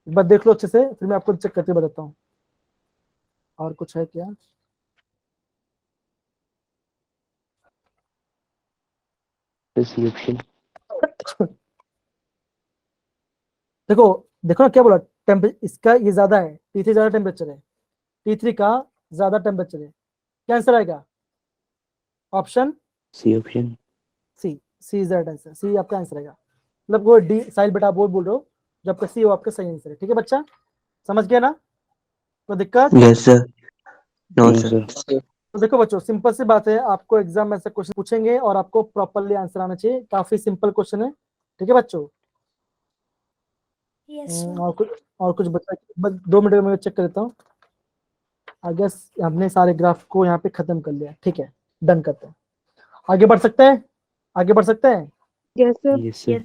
एक बार देख लो अच्छे से, फिर मैं आपको चेक करके बताता हूँ। और कुछ है क्या? C option. देखो देखो ना, क्या बोला? टेम्परेचर इसका ये ज्यादा है, T3 ज्यादा टेम्परेचर है, T3 का ज्यादा टेम्परेचर है। क्या आंसर आएगा? Option C option. C is that answer. C आपका आंसर आएगा। मतलब वो डी साहिल बेटा, आप वो बोल रहे हो, जो आपका सी हो आपका सही आंसर है। ठीक है बच्चा, समझ गया ना? कोई दिक्कत? Yes, sir. No, No, sir. sir. तो देखो बच्चों, सिंपल सी बात है, आपको एग्जाम में ऐसे क्वेश्चन पूछेंगे और आपको प्रॉपरली आंसर आना चाहिए। काफी सिंपल क्वेश्चन है। ठीक है बच्चों? और कुछ बता, बस 2 मिनट में चेक करता हूँ। आई गेस हमने सारे ग्राफ को यहाँ पे खत्म कर लिया। ठीक है, डन करते हैं। आगे बढ़ सकते हैं? आगे बढ़ सकते हैं? Yes, sir. Yes, sir.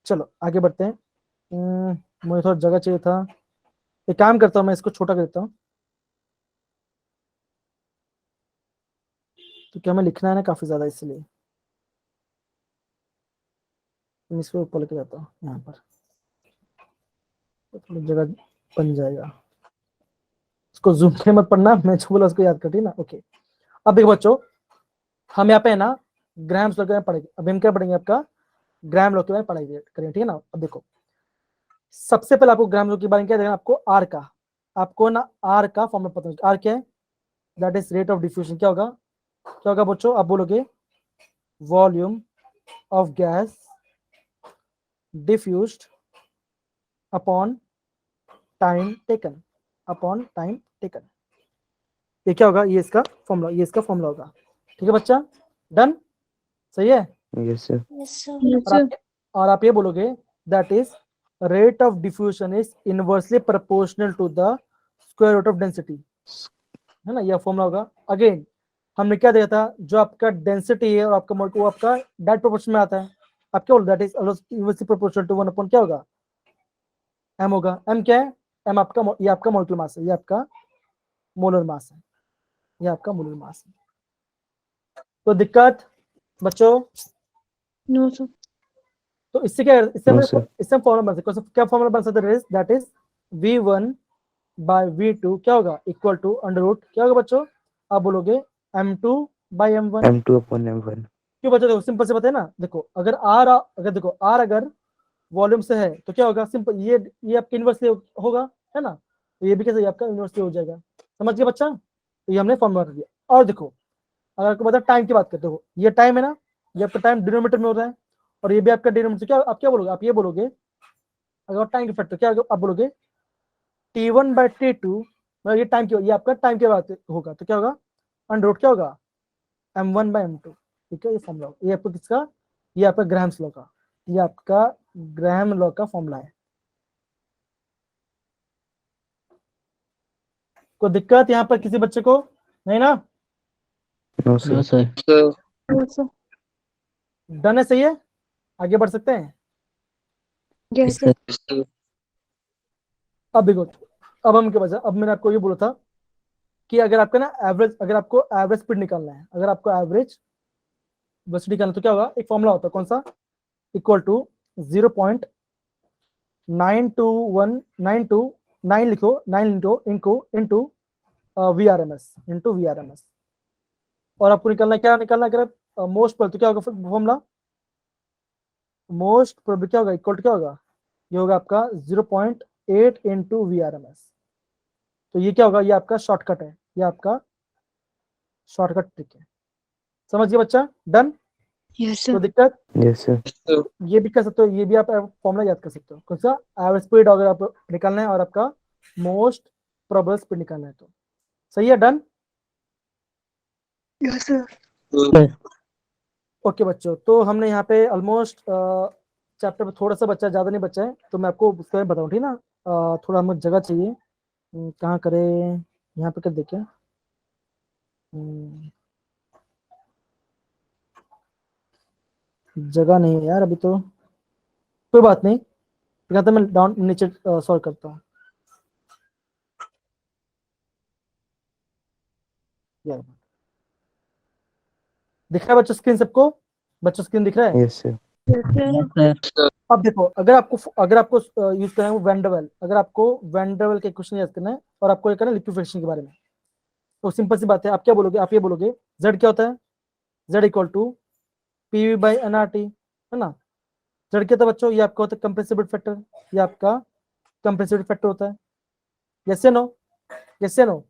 चलो आगे बढ़ते हैं। मुझे थोड़ा जगह चाहिए था। एक काम करता हूँ, मैं इसको छोटा कर देता हूँ। तो क्या हमें लिखना है ना काफी ज्यादा, इसलिए मैं इसको ऊपर लेके जाता हूँ यहाँ पर, तो थोड़ी जगह बन जाएगा। इसको जूम के मत पढ़ना, मैं जो बोला उसको याद कर, ठीक ना? ओके, अब देखो बच्चों, हम यहाँ पे है ना ग्राम्स लॉ के बारे में पढ़ेंगे। अभी हम क्या पढ़ेंगे? आपका ग्राम लॉ के बारे में पढ़ाई करेंगे। ठीक है ना? अब देखो, सबसे पहले आपको ग्राम लॉ के बारे में क्या देखना, आपको ना आर का फॉर्मूला पता है। आर क्या है? That is rate of diffusion. क्या होगा बच्चों? आप बोलोगे volume of gas diffused upon time taken, ये क्या होगा? ये इसका फॉर्मूला होगा। ठीक है बच्चा, डन? सही है? Yes, sir. Yes, और sir. आप ये बोलोगे that is rate of diffusion is inversely proportional to the square root of density, है ना? यह फॉर्मूला होगा। अगेन हमने क्या देखा था, जो आपका डेंसिटी है और आपका वो आपका डायरेक्ट प्रोपोर्शन में आता है। आप क्या बोल, that is inversely proportional to 1 upon क्या होगा? m होगा। m क्या है? m आपका, ये आपका मॉलिक्यूलर मास है, ये आपका मोलर मास है, ये आपका मोलर मास है। तो दिक्कत बच्चों? No, sir. तो इससे क्या, No, sir. इससे फॉर्मूला बन सकता है। क्या फॉर्मूला बन सकता है? That is V1 bye V2 क्या होगा? इक्वल टू अंडर रूट क्या होगा बच्चों? आप बोलोगे M2 bye M1। M2 upon M1. क्यों बच्चों? देखो सिंपल से पता है ना। देखो अगर R अगर वॉल्यूम से है तो क्या होगा? सिंपल, ये आपके इनवर्सली होगा, है ना? तो ये भी कैसे आपका इनवर्सली हो जाएगा। समझ गए बच्चा? तो ये हमने फॉर्मूला कर दिया। और देखो, अगर आपको पता टाइम की बात करते हो, ये टाइम है ना, ये आपका टाइम डिनोमीटर में हो रहा है, और ये भी आपका डिनोमीटर। क्या आप क्या बोलोगे? आप ये बोलोगे अगर टाइम के फैक्टर क्या आप बोलोगे T1/T2, मतलब ये टाइम के, ये आपका टाइम के बाद होगा, तो क्या होगा अंडर रूट क्या होगा M1/M2। ठीक है, ये फॉर्मूला, ये आपको किसका, ये आपका ग्राहम्स लॉ का, ये आपका ग्राहम लॉ का फॉर्मूला है। कोई दिक्कत यहाँ पर किसी बच्चे को नहीं ना? No, No, sir. sir. No, sir. Done है, सही है, आगे बढ़ सकते हैं। Yes, sir. अब देखो, अब हम क्या बचा, अब मैंने आपको ये बोला था कि अगर आपका ना एवरेज, अगर आपको एवरेज स्पीड निकालना है, अगर आपको एवरेज वेलोसिटी निकालना, तो क्या होगा, एक फॉर्मूला होता है, कौन सा, इक्वल टू 0.921929 लिखो, 9 इंटू VRMS, और आपको निकालना क्या निकालना, अगर मोस्ट प्रोबेबल, तो क्या होगा फॉर्मूला, मोस्ट प्रोबेबल क्या होगा, इक्वल टू क्या होगा, ये होगा आपका 0.8 इंटू VRMS। तो ये क्या होगा, ये आपका शॉर्टकट है, ये आपका शॉर्टकट ट्रिक है। समझ गए बच्चा? डन? Yes, तो sir. दिक्कत, Yes, sir. ये भी कर सकते हो, ये भी आप फॉर्मूला याद कर सकते हो, कौन सा, एवरेज स्पीड अगर आप निकालना है और आपका मोस्ट प्रोबेबल स्पीड निकालना है, तो सही है। डन? Yes, sir. ओके बच्चों, तो हमने यहाँ पे ऑलमोस्ट चैप्टर में थोड़ा सा बच्चा, ज्यादा नहीं बच्चा है, तो मैं आपको उसके बारे में बताऊँ, ठीक ना? थोड़ा हमें जगह चाहिए, कहाँ करें, यहाँ पे कर देखें, जगह नहीं है यार अभी तो, कोई बात नहीं, कहता मैं डाउन नीचे सॉल्व करता हूँ यार। दिख रहा है बच्चों स्क्रीन सबको? बच्चों स्क्रीन दिख रहा है? Yes, sir. Yes, sir. Yes, sir. अब देखो, अगर आपको यूज करना है वेंडरवेल, अगर आपको वेंडरवेल के क्वेश्चन याद करना है और आपको ये करना है लिक्विफिकेशन के बारे में, तो सिंपल सी बात है, आप क्या बोलोगे, आप ये बोलोगे Z क्या होता है, Z इक्वल टू PV/nRT, है ना? Z क्या था बच्चों, ये आपका होता है कंप्रेसिबिलिटी फैक्टर, ये आपका कंप्रेसिबिलिटी फैक्टर होता है। यस या नो? यस या नो?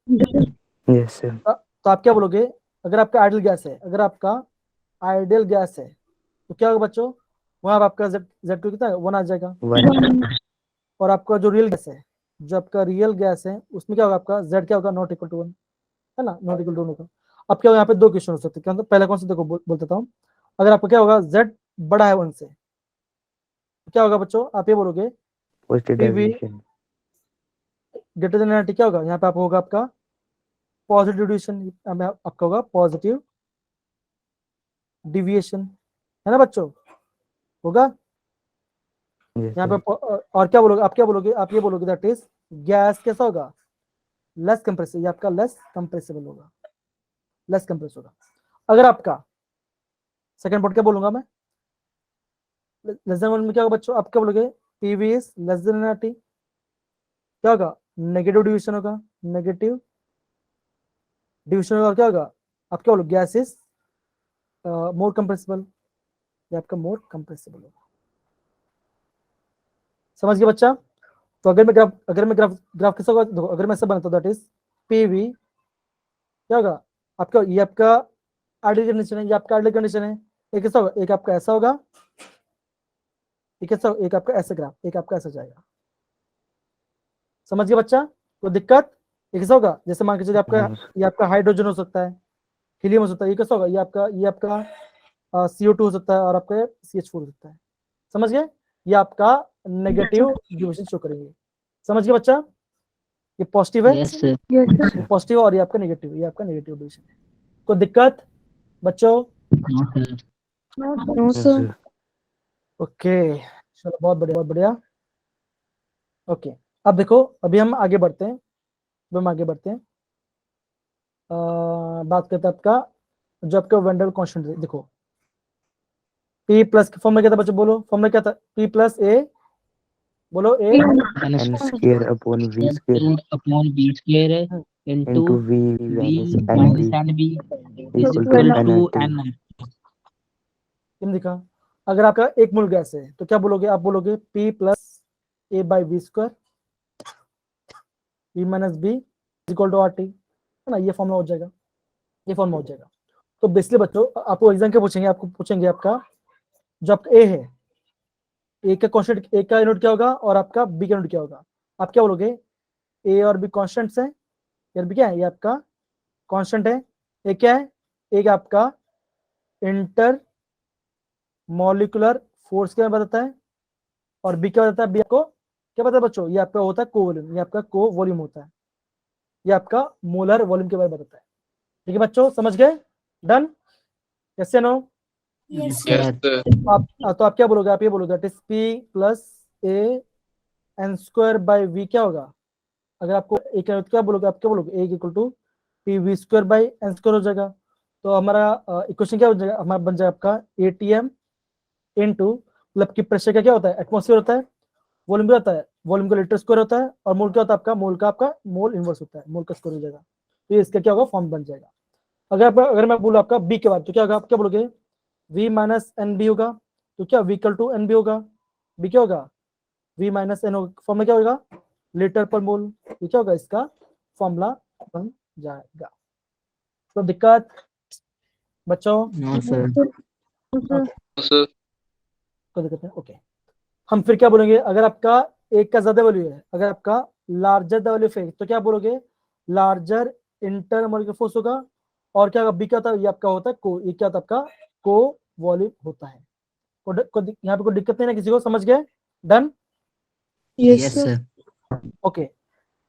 Yes, sir. तो आप क्या बोलोगे, अगर आपका आइडियल गैस है, अगर आपका आइडियल गैस है, तो क्या होगा बच्चों, वहां पर आपका Z कितना है, 1 आ जाएगा। 1. और आपका जो रियल गैस है, जो आपका रियल गैस है, उसमें क्या होगा, आपका Z क्या होगा, नॉट इक्वल टू 1, है ना, नॉट इक्वल टू 1 होगा। अब क्या होगा, यहाँ पे दो क्वेश्चन हो सकते हैं, क्या होता है? पहला कौन सा, देखो बोलता हूँ, अगर आपका क्या होगा, Z बड़ा है 1 से, तो क्या होगा बच्चों, आप ये बोलोगे Positive PV deviation. Greater than NRT, क्या होगा यहाँ पे, आप होगा आपका पॉजिटिव डिविएशन, आपका होगा पॉजिटिव डिविएशन, है ना बच्चों, होगा Yes, यहाँ sir. पे। और क्या बोलोगे, आप क्या बोलोगे, आप ये बोलोगे दैट इज गैस कैसा होगा, लेस कंप्रेसिबल, ये आपका लेस कंप्रेसिबल होगा, लेस कंप्रेस होगा। अगर आपका सेकंड पॉइंट क्या बोलूंगा मैं, लेस देन 1 में क्या होगा बच्चों, आप क्या बोलोगे, PV is less than NRT, क्या होगा, नेगेटिव डिविएशन होगा, नेगेटिव डिविएशन होगा, और क्या होगा, आप क्या बोलोगे, गैस इज मोर कंप्रेसिबल, ये आपका मोर कंप्रेसिबल होगा। समझ गया बच्चा? तो अगर मैं ग्राफ कैसा होगा, देखो अगर मैं ऐसा बनाता हूं, दैट इज पीवी क्या होगा, आपका ये आपका आइडियल कंडीशन है, ये आपका आइडियल कंडीशन है, एक ऐसा होगा, एक आपका ऐसा होगा, एक ऐसा, एक आपका ऐसा ग्राफ, एक आपका ऐसा जाएगा। समझ गया बच्चा? तो दिक्कत, एक ऐसा होगा, जैसे मान के चलिए आपका, ये आपका हाइड्रोजन हो सकता है, हीलियम हो सकता है, ये कैसा होगा, ये आपका CO2 हो सकता है, और आपका CH4 हो सकता है। समझ गए? ये आपका नेगेटिव डिविएशन शो करेंगे। समझ गए बच्चा? ये पॉजिटिव है, Yes, sir. Yes, sir. ये पॉजिटिव, और ये आपका नेगेटिव, ये आपका नेगेटिव डिविएशन है। कोई दिक्कत बच्चों? No, sir. No, Yes, sir. sir. Okay, चलो बहुत बढ़िया, बहुत बढ़िया। ओके, अब देखो, अभी हम आगे बढ़ते हैं, बात करते हैं आपका, जो आपका वेंडर कांस्टेंट, देखो P प्लस के फॉर्म में क्या था बच्चों, बोलो फॉर्म में क्या था, P प्लस A, बोलो A N square upon V square N upon B square into into V minus V NV minus NB equal equal to to nRT. N. तुम दिखा, अगर आपका एक मोल गैस है, तो क्या बोलोगे, आप बोलोगे P plus A by V square, V minus B equal to RT, है ना, ये फॉर्मूला हो जाएगा, ये फॉर्मूला हो जाएगा। तो बेसिकली बच्चों, आपको एग्जाम के पूछेंगे, आपको पूछेंगे आपका जो आपका A है, ए का कांस्टेंट, ए का यूनिट क्या होगा और आपका बी का यूनिट क्या होगा? आप क्या बोलोगे? ए और बी कांस्टेंट्स हैं, यार बी क्या है? ये आपका कांस्टेंट है। ए क्या है? एक आपका इंटर मॉलिक्यूलर फोर्स क्या बताता है, और बी क्या बताता है? बी आपको क्या पता है बच्चों? ये आपका होता है को वॉल्यूम, ये आपका को वॉल्यूम होता है, ये आपका मोलर वॉल्यूम के बारे में बताता है। ठीक है बच्चों, समझ गए? डन? कैसे no? Yes, Yes, sir. sir. तो आप क्या बोलोगे? आप ये बोलोगे that is P plus A N square by V क्या होगा? अगर आपको ए क्या क्या बोलोगे? आप क्या बोलोगे? A equal to P V square by N square हो जाएगा। तो हमारा इक्वेशन क्या हो जाएगा? हमारा बन जाएगा आपका एटीएम इनटू, मतलब कि प्रेशर का क्या होता है? एटमॉस्फेयर होता है, वॉल्यूम क्या होता है? वॉल्यूम का लीटर स्क्वायर होता है, और मोल क्या होता है आपका? मोल का आपका मोल इनवर्स होता है, मोल का स्क्वायर हो जाएगा। तो ये इसका क्या होगा? फॉर्म बन जाएगा। अगर मैं बोलूँ आपका बी के बाद, तो क्या होगा? आप क्या बोलोगे? v माइनस एन बी होगा। तो क्या v equal to N B होगा? बी क्या होगा? v माइनस एन होगा। फॉर्मूला क्या होगा? लीटर पर मोल। ये क्या होगा? इसका फॉर्मूला बन जाएगा। तो दिक्कत बच्चों? No sir. Sir. Sir. कोई दिक्कत नहीं, ओके। हम फिर क्या बोलेंगे? अगर आपका एक का ज्यादा वैल्यू है, अगर आपका लार्जर द वैल्यू ऑफ, तो क्या बोलोगे? लार्जर इंटर मॉलिक्यूलर फोर्स होगा। और क्या बी क्या होता है? ये आपका होता है को, ये क्या होता है आपका? को वॉल्यूम होता है। यहाँ पे कोई दिक्कत नहीं ना किसी को? समझ गए? Done? Yes, yes sir. Sir. Okay.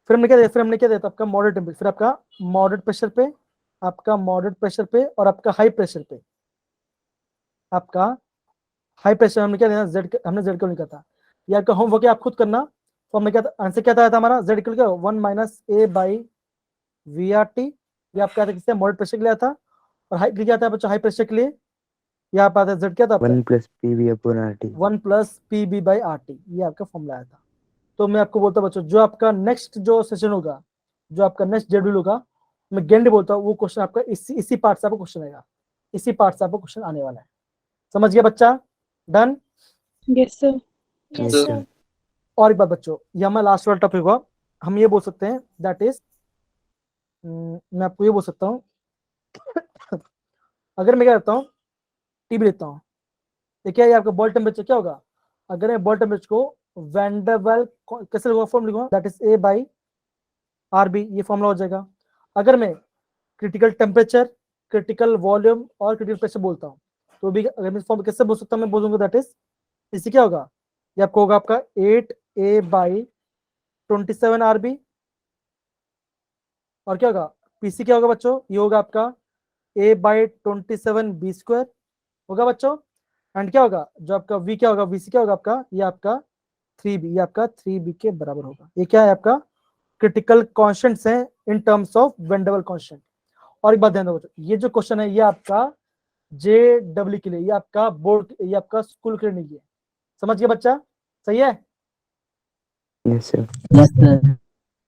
फिर हमने क्या दिया? फिर हमने क्या दिया था? आपका मॉडरेट टेम्परेचर, फिर आपका मॉडरेट प्रेशर पे, आपका मॉडरेट प्रेशर पे, और आपका हाई प्रेशर पे। आपका हाई प्रेशर हमने क्या देना? जेड, हमने जेड को निकाला था। ये आपका होमवर्क है, आप खुद करना। तो हमने क्या आंसर क्या था हमारा? जेड इक्वल क्या? 1 minus A by V R T. ये आपका था किससे? मॉडरेट प्रेशर के लिए था। और हाई क्या था बच्चों? हाई प्रेशर के लिए यहाँ पे आता है जेड क्या था आपका? 1 plus PV upon RT. 1 plus P B by R T, ये आपका फॉर्मूला आया था। तो मैं आपको बोलता हूँ बच्चों, जो आपका नेक्स्ट जो सेशन होगा, जो आपका नेक्स्ट शेड्यूल होगा, मैं गारंटी बोलता हूँ वो क्वेश्चन आपका इसी पार्ट से आपको क्वेश्चन आएगा, इसी पार्ट से आपको क्वेश्चन आने वाला है। समझ गया बच्चा? Done? Yes, sir. Yes, sir. और एक बात बच्चों, ये हमारा लास्ट वाला टॉपिक होगा। हम ये बोल सकते हैं दैट इज, मैं आपको ये बोल सकता हूँ अगर मैं क्या करता हूँ, टीबी लेता हूँ, देखिए ये आपका बॉल टेम्परेचर क्या होगा? अगर मैं बॉल टेम्परेचर को वैंडरवाल कैसे लिखूंगा? फॉर्म लिखूंगा that is A by R B, ये फॉर्मूला हो जाएगा। अगर मैं क्रिटिकल टेम्परेचर, क्रिटिकल वॉल्यूम और क्रिटिकल प्रेशर बोलता हूँ, तो भी अगर मैं फॉर्म कैसे बोल सकता हूँ? मैं बोलूंगा दैट इज, इससे क्या होगा? ये आपको होगा आपका 8a बाई 27 आर बी। और क्या होगा? पीसी क्या होगा बच्चों? ये होगा आपका a बाई 27 बी स्क्वायर होगा बच्चों। एंड क्या होगा? जो आपका v क्या होगा? vc क्या होगा आपका? ये आपका 3b, ये आपका 3b के बराबर होगा। ये क्या है आपका? क्रिटिकल कॉन्स्टेंट्स हैं इन टर्म्स ऑफ वेंडेबल कॉन्स्टेंट। और एक बात ध्यान दो बच्चों, ये जो क्वेश्चन है ये आपका JW के लिए, ये आपका बोर्ड, ये आपका स्कूल के लिए नहीं है। समझ गया बच्चा? सही है? Yes, sir. Yes sir.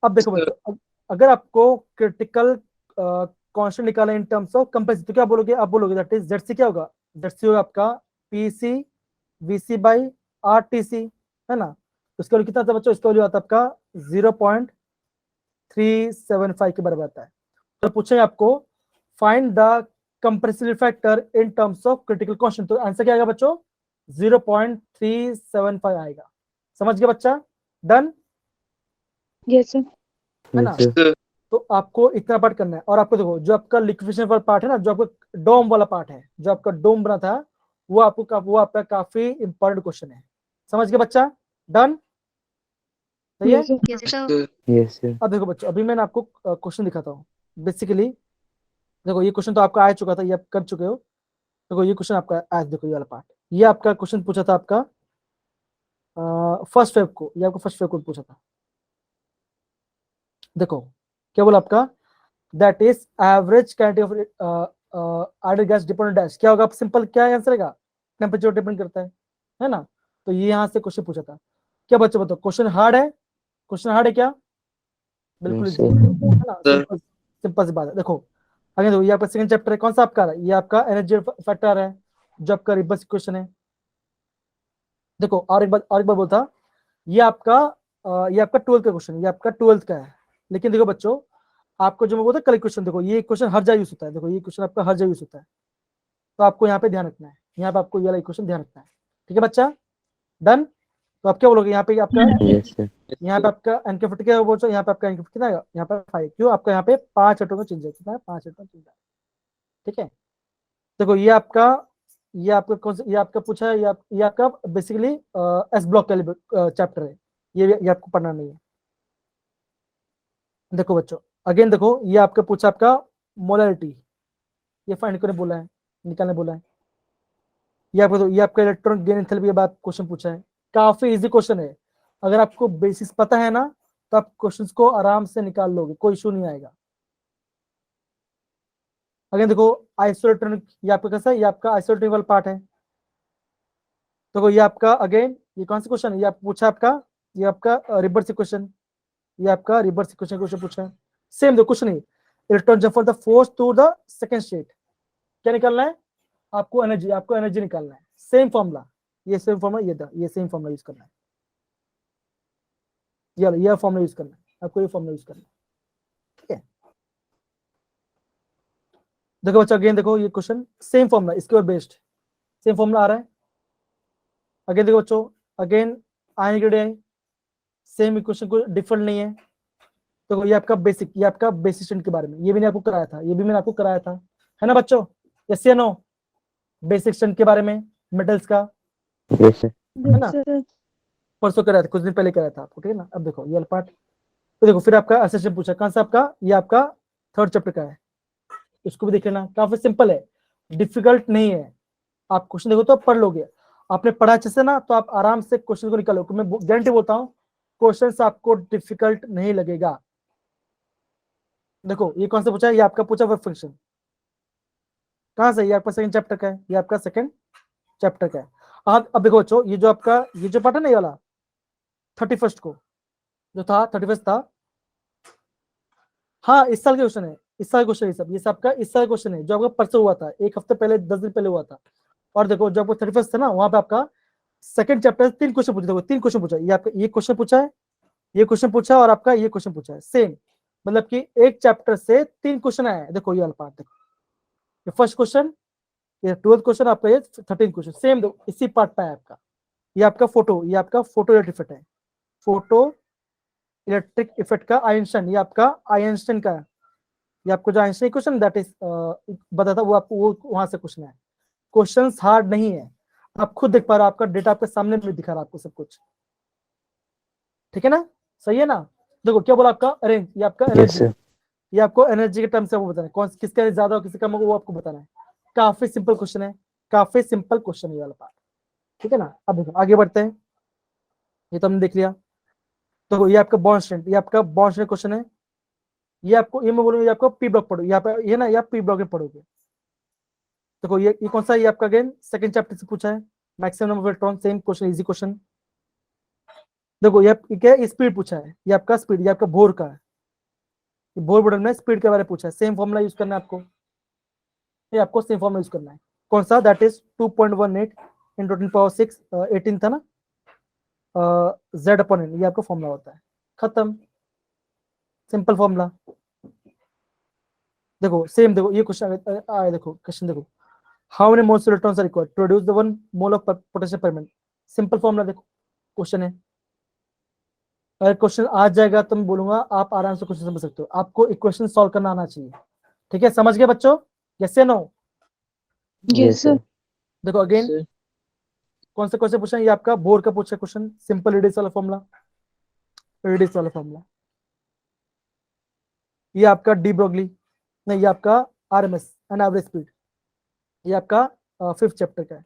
अब देखो बच्चों, अगर आपको क्रिटिकल कांस्टेंट निकाला इन टर्म्स ऑफ कंपेंसेशन, तो क्या बोलोगे? आप बोलोगे दैट इज ZC क्या होगा? ZC होगा आपका PC VC बाई RTC, है ना? तो इसका वैल्यू कितना था बच्चों? इसका वैल्यू आता है आपका 0.375 के बराबर आता है। तो पूछेंगे आपको find the compressive factor in terms of critical constant, तो आंसर क्या आएगा बच्चों? 0.375 आएगा। समझ गया बच्चा? डन? Yes, sir. है ना? Yes, sir. तो आपको इतना पार्ट करना है। और आपको देखो, जो आपका लिक्विफिकेशन वाला पार्ट है ना, जो आपका डोम वाला पार्ट है, जो आपका डोम बना था, वो आपका काफी इंपॉर्टेंट क्वेश्चन है। समझ गया बच्चा? डन? सही है? Yes, sir. Sir. Yes, sir. अब देखो बच्चों, अभी मैंने आपको क्वेश्चन दिखाता हूँ। बेसिकली देखो, ये क्वेश्चन तो आपका आ चुका था, ये आप कर चुके हो। देखो ये क्वेश्चन आपका आज, देखो ये वाला पार्ट, ये आपका क्वेश्चन पूछा था आपका फर्स्ट फेब को, ये आपको फर्स्ट फेब को पूछा था। देखो क्या बोला आपका? That is average quantity of ideal gas depend dash, क्या होगा? सिंपल क्या आंसर रहेगा? टेम्परेचर डिपेंड करता है ना? तो ये यहाँ से क्वेश्चन पूछा था। क्या बच्चों बताओ, क्वेश्चन हार्ड है? क्वेश्चन हार्ड है क्या? बिल्कुल Yes, easy sir. है ना? Sir. सिंपल सी बात है। देखो आगे देखो, ये आपका सेकंड चैप्टर है, कौन सा आपका है? ये आपका एनर्जी फैक्टर है, जो आपका रिवर्स इक्वेशन है। देखो और एक बार बोलता, ये आपका 12th का क्वेश्चन, ये आपका 12th का है। लेकिन देखो बच्चों, आपको जो मैं बोलता कल क्वेश्चन, देखो ये क्वेश्चन हर जगह यूज होता है। देखो ये क्वेश्चन आपका हर जगह यूज होता है, तो आपको यहाँ पे ध्यान रखना है, यहाँ पे आपको ये वाला क्वेश्चन ध्यान रखना है। ठीक है बच्चा? डन? तो आप क्या बोलोगे यहाँ पे आपका Yes, sir. यहाँ पे आपका एनके क्या बोलो, यहाँ पे आपका एनके कितना आएगा, यहाँ पे 5, क्यों आपका यहाँ पे 5 एटम में चेंज है, कितना है 5 एटम चेंज है, ठीक है। देखो ये आपका कौन सा, ये आपका पूछा है, ये आपका बेसिकली एस ब्लॉक का चैप्टर है, ये आपको पढ़ना नहीं है। देखो बच्चों अगेन देखो, ये आपका पूछा आपका मोलरिटी, ये फाइंड करने बोला है, निकालने बोला है। ये आपको, ये आपका इलेक्ट्रॉन गेन एंथैल्पी के बाद क्वेश्चन पूछा है, काफी इजी क्वेश्चन है। अगर आपको बेसिस पता है ना तो आप क्वेश्चंस को आराम से निकाल लोगे, कोई इशू नहीं आएगा। अगेन देखो आइसोलेट्रॉनिक, ये आपका कैसा है, ये आपका आइसोलेट्रॉनिक वाला पार्ट है। देखो ये आपका अगेन ये कौन सा क्वेश्चन है, ये आप पूछा आपका, ये आपका रिवर्स इक्वेशन, ये आपका रिवर्स इक्वेशन क्वेश्चन पूछा है। सेम देखो कुछ नहीं, electron jump from the fourth to the second state, क्या निकालना है आपको, एनर्जी निकालना है। सेम फॉर्मूला, ये सेम फॉर्मूला, ये सेम फॉर्मूला यूज करना है, ये फॉर्मूला यूज करना है आपको, ये फॉर्मूला यूज करना है, ठीक है। देखो बच्चा अगेन देखो ये क्वेश्चन सेम फॉर्मूला, इसके ऊपर बेस्ड सेम फॉर्मूला आ रहा है। अगेन देखो बच्चों, again ion grade same equation, को डिफरेंट नहीं है। तो ये आपका बेसिक, ये आपका बेसिक स्टैंड के बारे में, ये भी नहीं आपको कराया था, ये भी मैंने आपको कराया था, है ना बच्चों, यस या नो, बेसिक स्टैंड के बारे में मेटल्स का, Yes, sir. है ना, Yes, sir. परसों कराया था, कुछ दिन पहले कराया था आपको, ठीक है ना। अब देखो ये वाला पार्ट, तो देखो फिर आपका असेसमेंट पूछा, कौन सा आपका, ये आपका थर्ड चैप्टर का है, इसको भी देख लेना, काफी सिंपल है, डिफिकल्ट नहीं है। आप क्वेश्चन देखो तो आप पढ़ लोगे, आपने पढ़ा अच्छे से ना तो आप आराम से क्वेश्चन को निकालोगे। मैं गारंटी बोलता हूँ क्वेश्चन आपको डिफिकल्ट नहीं लगेगा। देखो ये कौन सा पूछा है, ये आपका पूछा वर्क फंक्शन, कहाँ से, ये आपका सेकंड चैप्टर का है, ये आपका सेकंड चैप्टर का है। अब देखो बच्चों, ये जो आपका ये जो पार्ट है ना, ये वाला 31st को जो था, 31st था, हाँ इस साल का क्वेश्चन है, इस साल क्वेश्चन, ये सब का इस साल क्वेश्चन है, जो आपका परसों हुआ था, एक हफ्ते पहले, 10 दिन पहले हुआ था। और देखो जो आपको 31st था ना, वहां पे आपका सेकंड चैप्टर 3 क्वेश्चन पूछे, देखो 3 क्वेश्चन पूछा, ये आपका ये क्वेश्चन पूछा है, ये क्वेश्चन पूछा और आपका ये क्वेश्चन पूछा है, सेम मतलब कि एक चैप्टर से 3 क्वेश्चन आए हैं। देखो ये वाला पार्ट देखो, ये फर्स्ट क्वेश्चन, ये 12th क्वेश्चन, आपका ये 13 क्वेश्चन, सेम देखो इसी पार्ट पे है आपका। ये आपका फोटो, ये आपका फोटो इलेक्ट्रिक इफेक्ट है, फोटो इलेक्ट्रिक इफेक्ट का आइंस्टाइन, ये आपका आइंस्टाइन का है, ये आपको जो आइंस्टाइन क्वेश्चन दैट इज बताता, वो आपको वो वहां से क्वेश्चन है। क्वेश्चंस हार्ड नहीं है, आप खुद देख पा रहे हो, आपका डेटा आपके सामने में दिखा रहा है आपको सब कुछ, ठीक है ना, सही है ना। देखो क्या बोला आपका अरेंज, ये आपका Yes, एनर्जी, sir. ये आपको एनर्जी के टर्म से वो बताना है, कौन किसका ज्यादा और किसका कम होगा वो आपको बताना है। काफी सिंपल क्वेश्चन है, काफी सिंपल क्वेश्चन है ये वाला पार्ट, ठीक है ना। अब देखो आगे बढ़ते हैं, ये तो हमने देख लिया। तो ये आपका बॉन्ड स्ट्रेंथ, ये आपका बॉन्ड स्ट्रेंथ क्वेश्चन है, ये आपको, ये मैं बोलूंगा ये आपको पी ब्लॉक पढ़ो, यहाँ पे ये ना, ये आप पी ब्लॉक में पढ़ोगे। देखो ये कौन सा है, ये आपका अगेन सेकंड चैप्टर से पूछा है, maximum number of electron, same question, easy question. देखो ये क्या है, स्पीड पूछा है, ये आपका स्पीड, ये आपका बोर का है, ये बोर मॉडल में स्पीड के बारे में पूछा है, सेम फॉर्मूला यूज करना है आपको, ये आपको सेम फॉर्मूला यूज करना है। कौन सा, दैट इज 2.18 × 10⁻6 18 था ना, Z/N, ये आपका फॉर्मूला होता है, खत्म, सिंपल फॉर्मूला। देखो सेम, देखो ये क्वेश्चन आया, देखो क्वेश्चन देखो, how many moles electrons are required to produce the 1 mole of potassium per minute, simple formula देखो क्वेश्चन है। अगर क्वेश्चन आ जाएगा तो मैं बोलूंगा आप आराम से क्वेश्चन समझ सकते हो, आपको इक्वेशन सॉल्व करना आना चाहिए, ठीक है, समझ गए बच्चों, यस या नो। Yes, sir. देखो अगेन कौन सा क्वेश्चन पूछा है, ये आपका बोर का पूछा क्वेश्चन, सिंपल रेडियस वाला फॉर्मूला, रेडियस वाला फॉर्मूला। ये आपका डी ब्रोगली नहीं, ये आपका आरएमएस एंड एवरेज स्पीड, ये आपका 5th चैप्टर का है।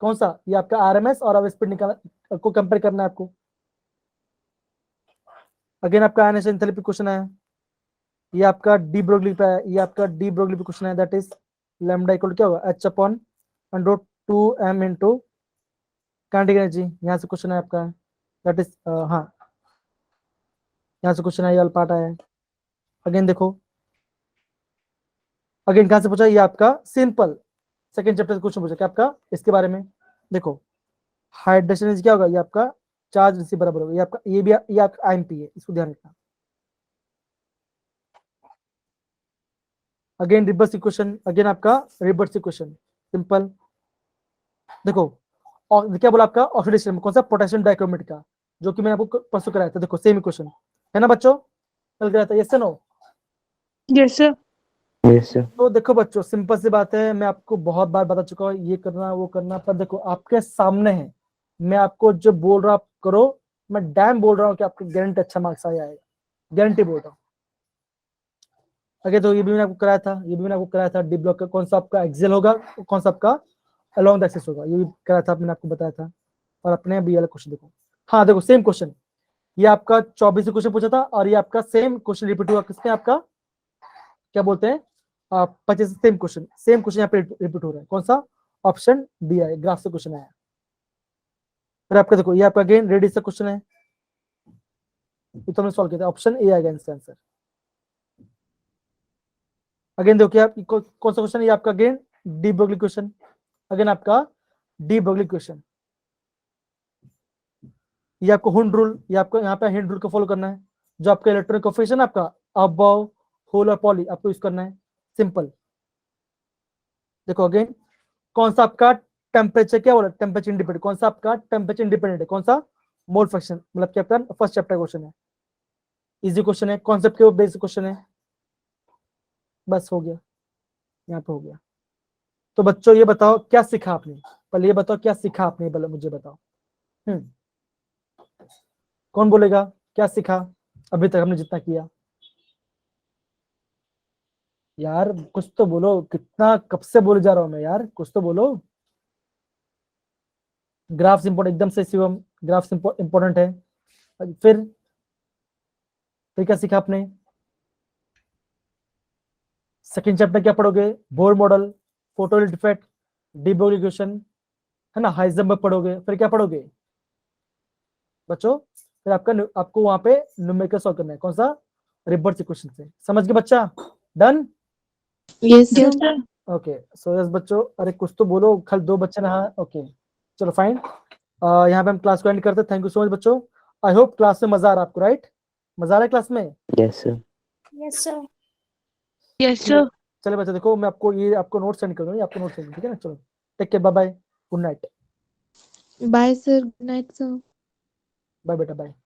कौन सा, ये आपका आरएमएस और एवरेज स्पीड निकाल को कंपेयर करना है आपको। अगेन आपका आयन एंथैल्पी क्वेश्चन है, ये आपका डी ब्रोगली पे है, ये आपका डी ब्रोगली पे क्वेश्चन है, दैट इज लैम्डा इक्वल क्या होगा, h/√2m इनटू काइनेटिक एनर्जी, यहाँ से क्वेश्चन है आपका, दैट इज हाँ यहाँ से क्वेश्चन है, ये वाला पार्ट आया है। अगेन देखो, अगेन कहां से पूछा, ये आपका सिंपल सेकंड चैप्टर से क्वेश्चन पूछा, क्या आपका इसके बारे में। देखो हाइड्रेशन एनर्जी क्या होगा, ये आपका चार्ज इसी बराबर होगा, ये आपका ये भी ये आपका आईएमपी है, इसको ध्यान रखना। अगेन रिवर्स इक्वेशन, अगेन आपका रिवर्स इक्वेशन सिंपल, देखो और क्या बोला आपका ऑक्सीडेशन में कौन सा पोटेशियम डाइक्रोमेट का, जो कि मैंने आपको परसों कराया था। देखो सेम इक्वेशन है ना बच्चों, कल कराया था, yes no. Yes, sir. Yes, sir. तो देखो बच्चों सिंपल सी बात है, मैं आपको बहुत बार बता चुका हूँ ये करना वो करना, पर देखो आपके सामने है, मैं आपको जो बोल रहा हूँ आप करो, मैं डैम बोल रहा हूँ कि आपको गारंटी अच्छा मार्क्स आ जाएगा, गारंटी बोल रहा हूँ। आगे तो ये भी मैंने आपको कराया था, ये भी मैंने आपको कराया था, डी ब्लॉक का कौन सा आपका एक्सेल होगा, कौन सा आपका अलोंग द एक्सिस होगा, ये भी कराया था, मैंने आपको बताया था। और अपने बी वाला क्वेश्चन देखो, हाँ देखो सेम क्वेश्चन, ये आपका 24 क्वेश्चन पूछा था, और ये आपका सेम क्वेश्चन रिपीट हुआ किसमें, आपका क्या बोलते हैं 25 सेम क्वेश्चन यहाँ पे रिपीट हो रहा है, कौन सा, ऑप्शन डी है, ग्राफ से क्वेश्चन आया। फिर आपका देखो ये आपका अगेन रेडियस से क्वेश्चन है, ये तो हमने सॉल्व किया था, ऑप्शन ए आएगा इसका आंसर। अगेन देखो क्या कौन सा क्वेश्चन, ये आपका again de Broglie question, again आपका डी ब्रोगली क्वेश्चन, ये आपको हुंड रूल, ये आपको यहाँ पे हिंड रूल को फॉलो करना है, जो आपका इलेक्ट्रॉनिक कोएफिशिएंट आपका अबव होल और पॉली आपको यूज करना है, सिंपल। देखो अगेन कौन सा आपका टेम्परेचर, क्या बोला टेम्परेचर इंडिपेंडेंट, कौन सा आपका टेम्परेचर इंडिपेंडेंट है, कौन सा मोल फ्रैक्शन, मतलब क्या आपका फर्स्ट चैप्टर क्वेश्चन है, इजी क्वेश्चन है, कॉन्सेप्ट के बेस्ड क्वेश्चन है, बस हो गया, यहाँ पे हो गया। तो बच्चों ये बताओ क्या सीखा आपने, पहले ये बताओ क्या सीखा आपने, पहले मुझे बताओ। कौन बोलेगा क्या सीखा अभी तक हमने जितना किया, यार कुछ तो बोलो, कितना कब से बोले जा रहा हूं मैं यार, कुछ तो बोलो। ग्राफ्स इंपोर्टेंट, एकदम से शिवम ग्राफ्स इंपोर्टेंट है। फिर क्या सीखा आपने, सेकंड चैप्टर क्या पढ़ोगे, Bohr model, photo effect, de Broglie equation, है ना, हाइजेनबर्ग पढ़ोगे, फिर क्या पढ़ोगे बच्चों, फिर आपको वहां पे न्यूमेरिकल सॉल्व करना है, कौन सा, रिवर्स इक्वेशन से, समझ गए बच्चा, done. Yes, sir. Okay so yes बच्चों, अरे कुछ तो बोलो, कल 2 बच्चे ना, ओके चलो फाइन, यहाँ पे हम क्लास को एंड करते हैं, थैंक यू सो मच बच्चों, आई होप क्लास में मजा आ रहा है आपको, राइट, मजा आ रहा है क्लास में। Yes, sir. Yes, sir. Yes, sir. चले बच्चे देखो मैं आपको नोट सेंड कर दूंगा, आपको नोट सेंड, ठीक है ना, चलो take care, bye bye, good night, Bye, sir. Good night, sir. Bye बेटा बाय।